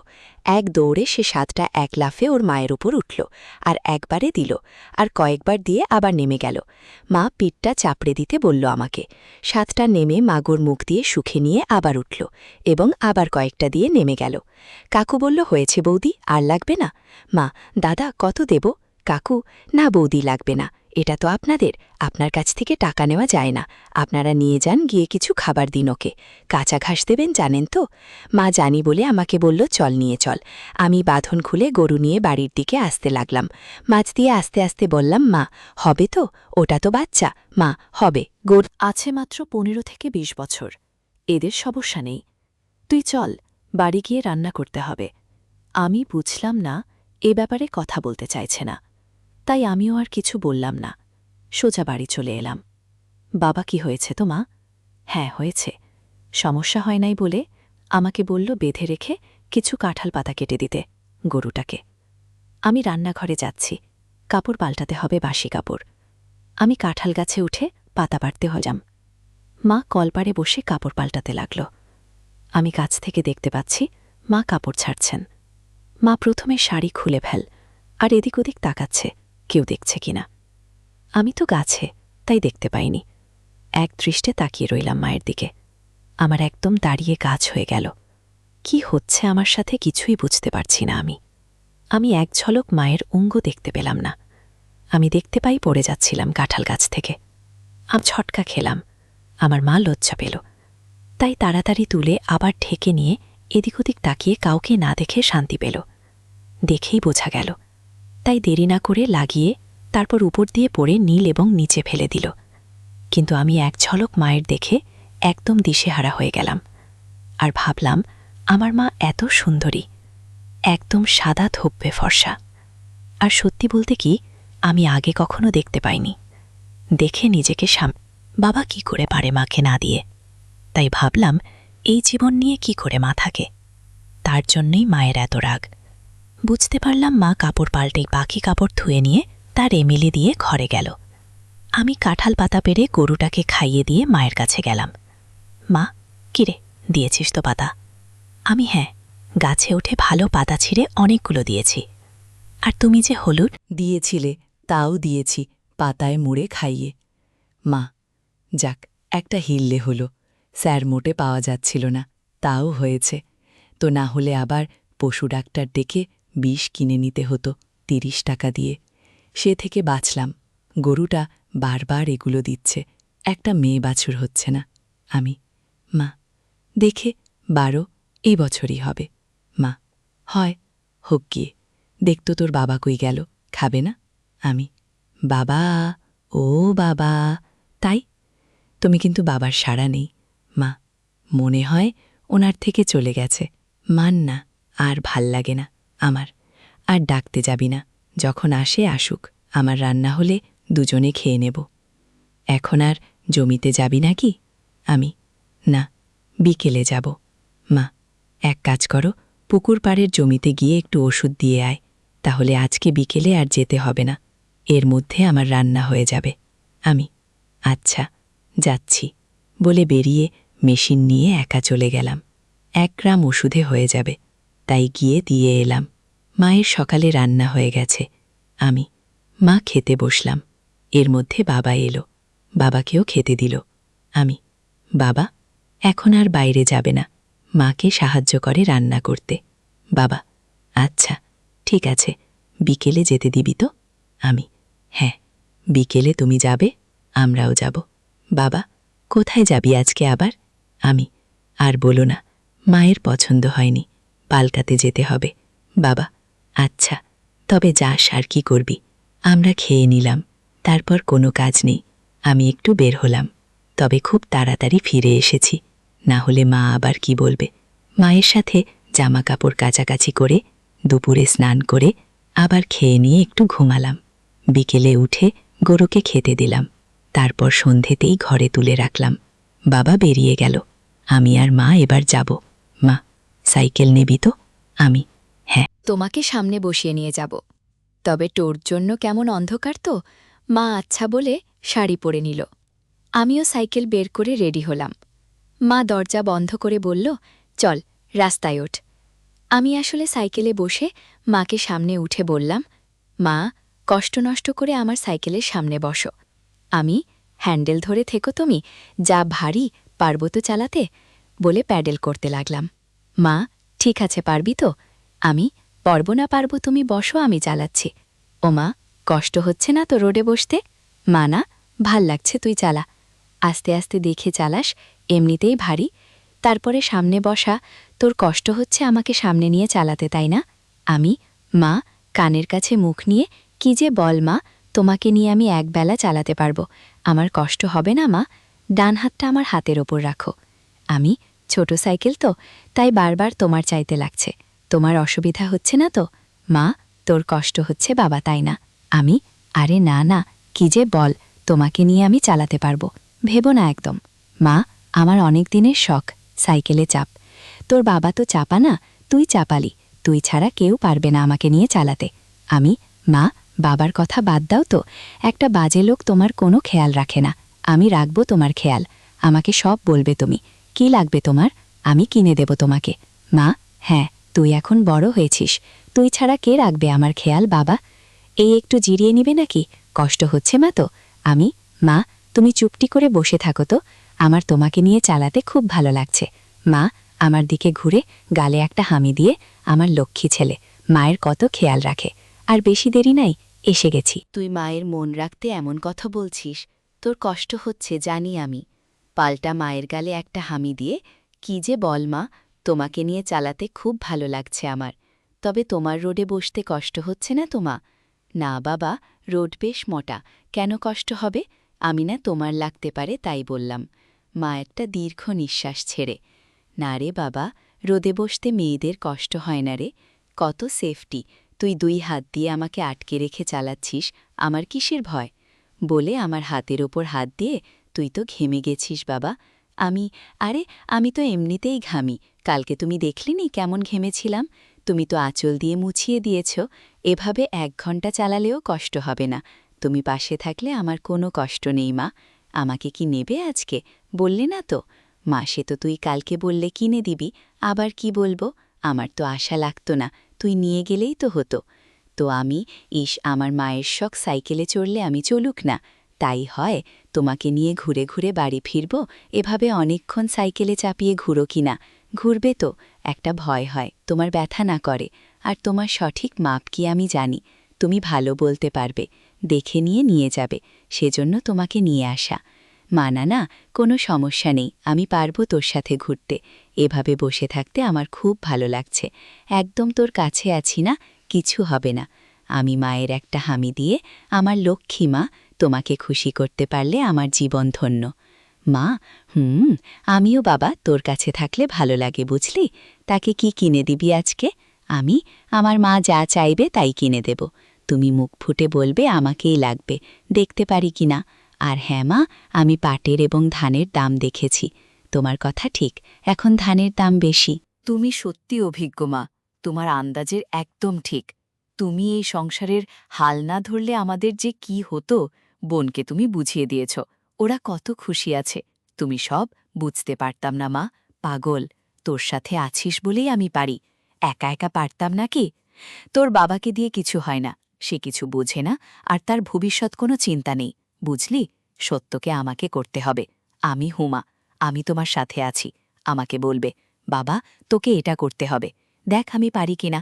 এক দৌড়ে সে সাতটা এক লাফে ওর মায়ের উপর উঠল, আর একবারে দিল, আর কয়েকবার দিয়ে আবার নেমে গেল। মা পিঠটা চাপড়ে দিতে বলল আমাকে। সাতটা নেমে মাগোর মুখ দিয়ে শুখে নিয়ে আবার উঠল, এবং আবার কয়েকটা দিয়ে নেমে গেল। কাকু বলল, হয়েছে বৌদি, আর লাগবে না? মা, দাদা কত দেব? কাকু, না বৌদি, লাগবে না, এটা তো আপনাদের, আপনার কাছ থেকে টাকা নেওয়া যায় না, আপনারা নিয়ে যান, গিয়ে কিছু খাবার দিন ওকে। কাঁচা ঘাস দেবেন জানেন তো? মা জানি বলে আমাকে বলল, চল নিয়ে চল। আমি বাঁধন খুলে গরু নিয়ে বাড়ির দিকে আসতে লাগলাম। মাছ দিয়ে আস্তে আস্তে বললাম, মা, হবে তো? ওটা তো বাচ্চা, মা, হবে। গরু আছে মাত্র 15 থেকে 20 বছর, এদের সমস্যা নেই। তুই চল, বাড়ি গিয়ে রান্না করতে হবে। আমি বুঝলাম না এ ব্যাপারে কথা বলতে চাইছে না, তাই আমিও আর কিছু বললাম না, সোজা বাড়ি চলে এলাম। বাবা, কি হয়েছে তো মা? হ্যাঁ হয়েছে, সমস্যা হয় নাই বলে আমাকে বলল বেঁধে রেখে কিছু কাঁঠাল পাতা কেটে দিতে গরুটাকে। আমি রান্নাঘরে যাচ্ছি, কাপড় পাল্টাতে হবে, বাসি কাপড়। আমি কাঁঠাল গাছে উঠে পাতা পাড়তে হলাম। মা কলপারে বসে কাপড় পাল্টাতে লাগল। আমি কাছ থেকে দেখতে পাচ্ছি মা কাপড় ছাড়ছেন। মা প্রথমে শাড়ি খুলে ফেল, আর এদিক ওদিক তাকাচ্ছে কেউ দেখছে কিনা। আমি তো গাছে, তাই দেখতে পাইনি। এক দৃষ্টে তাকিয়ে রইলাম মায়ের দিকে। আমার একদম দাঁড়িয়ে গাছ হয়ে গেল। কি হচ্ছে আমার সাথে কিছুই বুঝতে পারছি না। আমি এক ঝলক মায়ের অঙ্গ দেখতে পেলাম না। আমি দেখতে পাই পড়ে যাচ্ছিলাম কাঁঠাল গাছ থেকে। আমি ছটকা খেলাম। আমার মা লজ্জা পেল, তাই তাড়াতাড়ি তুলে আবার ঢেকে নিয়ে এদিক ওদিক তাকিয়ে কাউকে না দেখে শান্তি পেল। দেখেই বোঝা গেল, তাই দেরি না করে লাগিয়ে তারপর উপর দিয়ে পড়ে নীল এবং নিচে ফেলে দিল। কিন্তু আমি এক ঝলক মায়ের দেখে একদম দিশেহারা হয়ে গেলাম, আর ভাবলাম আমার মা এত সুন্দরী, একদম সাদা ধব্বে ফর্সা। আর সত্যি বলতে কি, আমি আগে কখনো দেখতে পাইনি। দেখে নিজেকে বাবা কি করে পারে মাকে না দিয়ে? তাই ভাবলাম এই জীবন নিয়ে কি করে মা থাকে। তার জন্যই মায়ের এত রাগ। বুঝতে পারলাম মা কাপড় পাল্টেই বাকি কাপড় ধুয়ে নিয়ে তার এমিলি দিয়ে ঘরে গেল। আমি কাঁঠাল পাতা পেড়ে গরুটাকে খাইয়ে দিয়ে মায়ের কাছে গেলাম। মা, কিরে, দিয়েছিস তো পাতা? আমি হ্যাঁ, গাছে উঠে ভালো পাতা ছিঁড়ে অনেকগুলো দিয়েছি। আর তুমি যে হলুদ দিয়েছিলে, তাও দিয়েছি পাতায় মুড়ে খাইয়ে। মা, যাক, একটা হিললে হলো। স্যার মোটে পাওয়া যাচ্ছিল না, তাও হয়েছে। তো না হলে আবার পশু ডাক্তার ডেকে বিষ কিনে নিতে হতো ৩০ টাকা দিয়ে। সে থেকে বাঁচলাম। গরুটা বারবার এগুলো দিচ্ছে, একটা মেয়ে বাছুর হচ্ছে না। আমি, মা, দেখে ১২ এই বছরই হবে। মা, হয়, হোক গিয়ে। দেখতো তোর বাবা কই গেল, খাবে না? আমি, বাবা, ও বাবা। তাই? তুমি কিন্তু বাবার সাড়া নেই। মা, মনে হয় ওনার থেকে চলে গেছে। মান না, আর ভাল লাগে না আমার। আর ডাকতে যাবি না, যখন আসে আসুক, আমার রান্না হলে দুজনে খেয়ে নেব। এখন আর জমিতে যাবি নাকি? আমি, না, বিকেলে যাব। মা, এক কাজ করো, পুকুর পাড়ের জমিতে গিয়ে একটু ওষুধ দিয়ে আয়, তাহলে আজকে বিকেলে আর যেতে হবে না। এর মধ্যে আমার রান্না হয়ে যাবে। আমি, আচ্ছা, যাচ্ছি বলে বেরিয়ে মেশিন নিয়ে একা চলে গেলাম। ১ গ্রাম ওষুধে হয়ে যাবে, তাই গিয়ে দিয়ে এলাম। মায়ের সকালে রান্না হয়ে গেছে। আমি, মা, খেতে বসলাম। এর মধ্যে বাবা এলো, বাবাকেও খেতে দিল। আমি, বাবা, এখন আর বাইরে যাবে না, মাকে সাহায্য করে রান্না করতে। বাবা, আচ্ছা, ঠিক আছে, বিকেলে যেতে দিবি তো? আমি, হ্যাঁ, বিকেলে তুমি যাবে, আমরাও যাব। বাবা, কোথায় যাবি আজকে আবার? আমি, আর বলো না, মায়ের পছন্দ হয়নি, পাল্টাতে যেতে হবে। বাবা, আচ্ছা, তবে যাস আর কি করবি। আমরা খেয়ে নিলাম, তারপর কোনো কাজ নেই। আমি একটু বের হলাম, তবে খুব তাড়াতাড়ি ফিরে এসেছি, না হলে মা আবার কি বলবে। মায়ের সাথে জামা কাপড় কাচাকাচি করে দুপুরে স্নান করে আবার খেয়ে নিয়ে একটু ঘুমালাম। বিকেলে উঠে গরুকে খেতে দিলাম, তারপর সন্ধেতেই ঘরে তুলে রাখলাম। বাবা বেরিয়ে গেল, আমি আর মা এবার যাব। মা, সাইকেল নেবি তো? আমি, হ্যাঁ। তোমাকে সামনে বসিয়ে নিয়ে যাব, তবে তোর জন্য কেমন অন্ধকার তো। মা আচ্ছা বলে শাড়ি পরে নিল। আমিও সাইকেল বের করে রেডি হলাম। মা দরজা বন্ধ করে বলল, চল, রাস্তায় ওঠ। আমি আসলে সাইকেলে বসে মাকে সামনে উঠে বললাম, মা, কষ্ট নষ্ট করে আমার সাইকেলের সামনে বসো। আমি, হ্যান্ডেল ধরে থেকো তুমি, যা ভারী পারবো তো চালাতে, বলে প্যাডেল করতে লাগলাম। মা, ঠিক আছে, পারবি তো? আমি, পারবো না পারবো, তুমি বসো, আমি চালাচ্ছি। ও মা, কষ্ট হচ্ছে না তো রোডে বসতে? মা, না, ভাল লাগছে, তুই চালা। আস্তে আস্তে দেখে চালাস, এমনিতেই ভারী, তারপরে সামনে বসা, তোর কষ্ট হচ্ছে আমাকে সামনে নিয়ে চালাতে, তাই না? আমি, মা, কানের কাছে মুখ নিয়ে, কি যে বল মা, তোমাকে নিয়ে আমি একবেলা চালাতে পারবো, আমার কষ্ট হবে না মা, ডান হাতটা আমার হাতের ওপর রাখো। আমি, ছোট সাইকেল তো, তাই বারবার তোমার চাইতে লাগছে, তোমার অসুবিধা হচ্ছে না তো? মা, তোর কষ্ট হচ্ছে বাবা, তাই না? আমি, আরে না না, কি যে বল, তোমাকে নিয়ে আমি চালাতে পারবো, ভেবো না একদম। মা, আমার অনেক দিনের শখ সাইকেলে চাপ, তোর বাবা তো চাপা না, তুই চাপালি, তুই ছাড়া কেউ পারবে না আমাকে নিয়ে চালাতে। আমি, মা, বাবার কথা বাদ দাও তো, একটা বাজে লোক তোমার কোনো খেয়াল রাখে না, আমি রাখবো তোমার খেয়াল, আমাকে সব বলবে তুমি, কি লাগবে তোমার, আমি কিনে দেব তোমাকে। মা, হ্যাঁ, তুই এখন বড় হয়েছিস, তুই ছাড়া কে রাখবে আমার খেয়াল বাবা? এই একটু জিরিয়ে নিবে নাকি, কষ্ট হচ্ছে মা তো? আমি, মা, তুমি চুপটি করে বসে থাকো তো, আমার তোমাকে নিয়ে চালাতে খুব ভালো লাগছে। মা, আমার দিকে ঘুরে গালে একটা হামি দিয়ে, আমার লক্ষ্মী ছেলে, মায়ের কত খেয়াল রাখে। আর বেশি দেরি নাই, এসে গেছি। তুই মায়ের মন রাখতে এমন কথা বলছিস, তোর কষ্ট হচ্ছে জানি আমি। পাল্টা মায়ের গালে একটা হামি দিয়ে, কি যে বল মা, তোমাকে নিয়ে চালাতে খুব ভালো লাগছে আমার, তবে তোমার রোডে বসতে কষ্ট হচ্ছে না তো মা? না বাবা, রোড বেশ মোটা, কেন কষ্ট হবে? আমি না তোমার লাগতে পারে তাই বললাম। মা একটা দীর্ঘ নিঃশ্বাস ছেড়ে, না রে বাবা, রোদে বসতে মেয়েদের কষ্ট হয় না রে, কত সেফটি, তুই 2 হাত দিয়ে আমাকে আটকে রেখে চালাচ্ছিস, আমার কিসের ভয়? বলে আমার হাতের ওপর হাত দিয়ে, তুই তো ঘেমে গেছিস বাবা। আমি, আরে আমি তো এমনিতেই ঘামি, কালকে তুমি দেখলিনি কেমন ঘেমেছিলাম, তুমি তো আঁচল দিয়ে মুছিয়ে দিয়েছ, এভাবে 1 ঘন্টা চালালেও কষ্ট হবে না। তুমি পাশে থাকলে আমার কোনো কষ্ট নেই মা। আমাকে কি নেবে আজকে? বললে না তো। মা, সে তো তুই কালকে বললে কিনে দিবি, আবার কি বলবো? আমার তো আশা লাগতো না, তুই নিয়ে গেলেই তো হতো। তো আমি, আমার মায়ের শখ সাইকেলে চড়লে আমি চলুক না? তাই হয়, তোমাকে নিয়ে ঘুরে ঘুরে বাড়ি ফিরব, এভাবে অনেকক্ষণ সাইকেলে চাপিয়ে ঘুরো কিনা? ঘুরবে তো, একটা ভয় হয় তোমার ব্যথা না করে। আর তোমার সঠিক মাপ কি আমি জানি, তুমি ভালো বলতে পারবে, দেখে নিয়ে যাবে, সেজন্য তোমাকে নিয়ে আসা। মানা না, কোনো সমস্যা নেই, আমি পারবো তোর সাথে ঘুরতে। এভাবে বসে থাকতে আমার খুব ভালো লাগছে, একদম তোর কাছে আছি না, কিছু হবে না। আমি মায়ের একটা হামি দিয়ে, আমার লক্ষ্মী মা, তোমাকে খুশি করতে পারলে আমার জীবন ধন্য। মা, আমিও বাবা তোর কাছে থাকলে ভালো লাগে, বুঝলি? তাকে কি কিনে দিবি আজকে? আমি, আমার মা যা চাইবে তাই কিনে দেব। তুমি মুখ ফুটে বলবে আমাকেই লাগবে, দেখতে পারি কিনা। আর হ্যাঁ মা, আমি পাটের এবং ধানের দাম দেখেছি। তোমার কথা ঠিক, এখন ধানের দাম বেশি। তুমি সত্যি অভিজ্ঞ মা, তোমার আন্দাজের একদম ঠিক। তুমি এই সংসারের হাল না ধরলে আমাদের যে কি হতো, বোনকে তুমি বুঝিয়ে দিয়েছ, ওরা কত খুশি আছে। তুমি সব বুঝতে পারতাম না মা, পাগল। তোর সাথে আছিস বলেই আমি পারি, একা একা পারতাম নাকি? তোর বাবাকে দিয়ে কিছু হয় না, সে কিছু বোঝে না, আর তার ভবিষ্যৎ কোনো চিন্তা নেই, বুঝলি? সত্যকে আমাকে করতে হবে। আমি হুমা, আমি তোমার সাথে আছি। আমাকে বলবে, বাবা তোকে এটা করতে হবে, দেখ আমি পারি কিনা।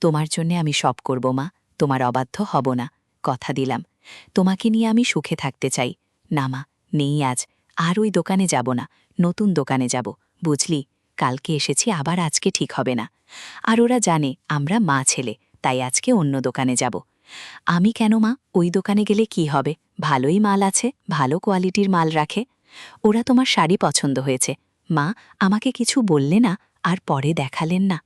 তোমার জন্যে আমি সব করব মা, তোমার অবাধ্য হব না, কথা দিলাম। তোমাকে নিয়ে আমি সুখে থাকতে চাই। না মা, নেই আজ, আর ওই দোকানে যাব না, নতুন দোকানে যাব, বুঝলি? কালকে এসেছি, আবার আজকে ঠিক হবে না। আর ওরা জানে আমরা মা ছেলে, তাই আজকে অন্য দোকানে যাব। আমি কেন মা, ওই দোকানে গেলে কি হবে? ভালোই মাল আছে, ভালো কোয়ালিটির মাল রাখে। ওরা তোমার শাড়ি পছন্দ হয়েছে, মা আমাকে কিছু বললে না, আর পরে দেখালেন না।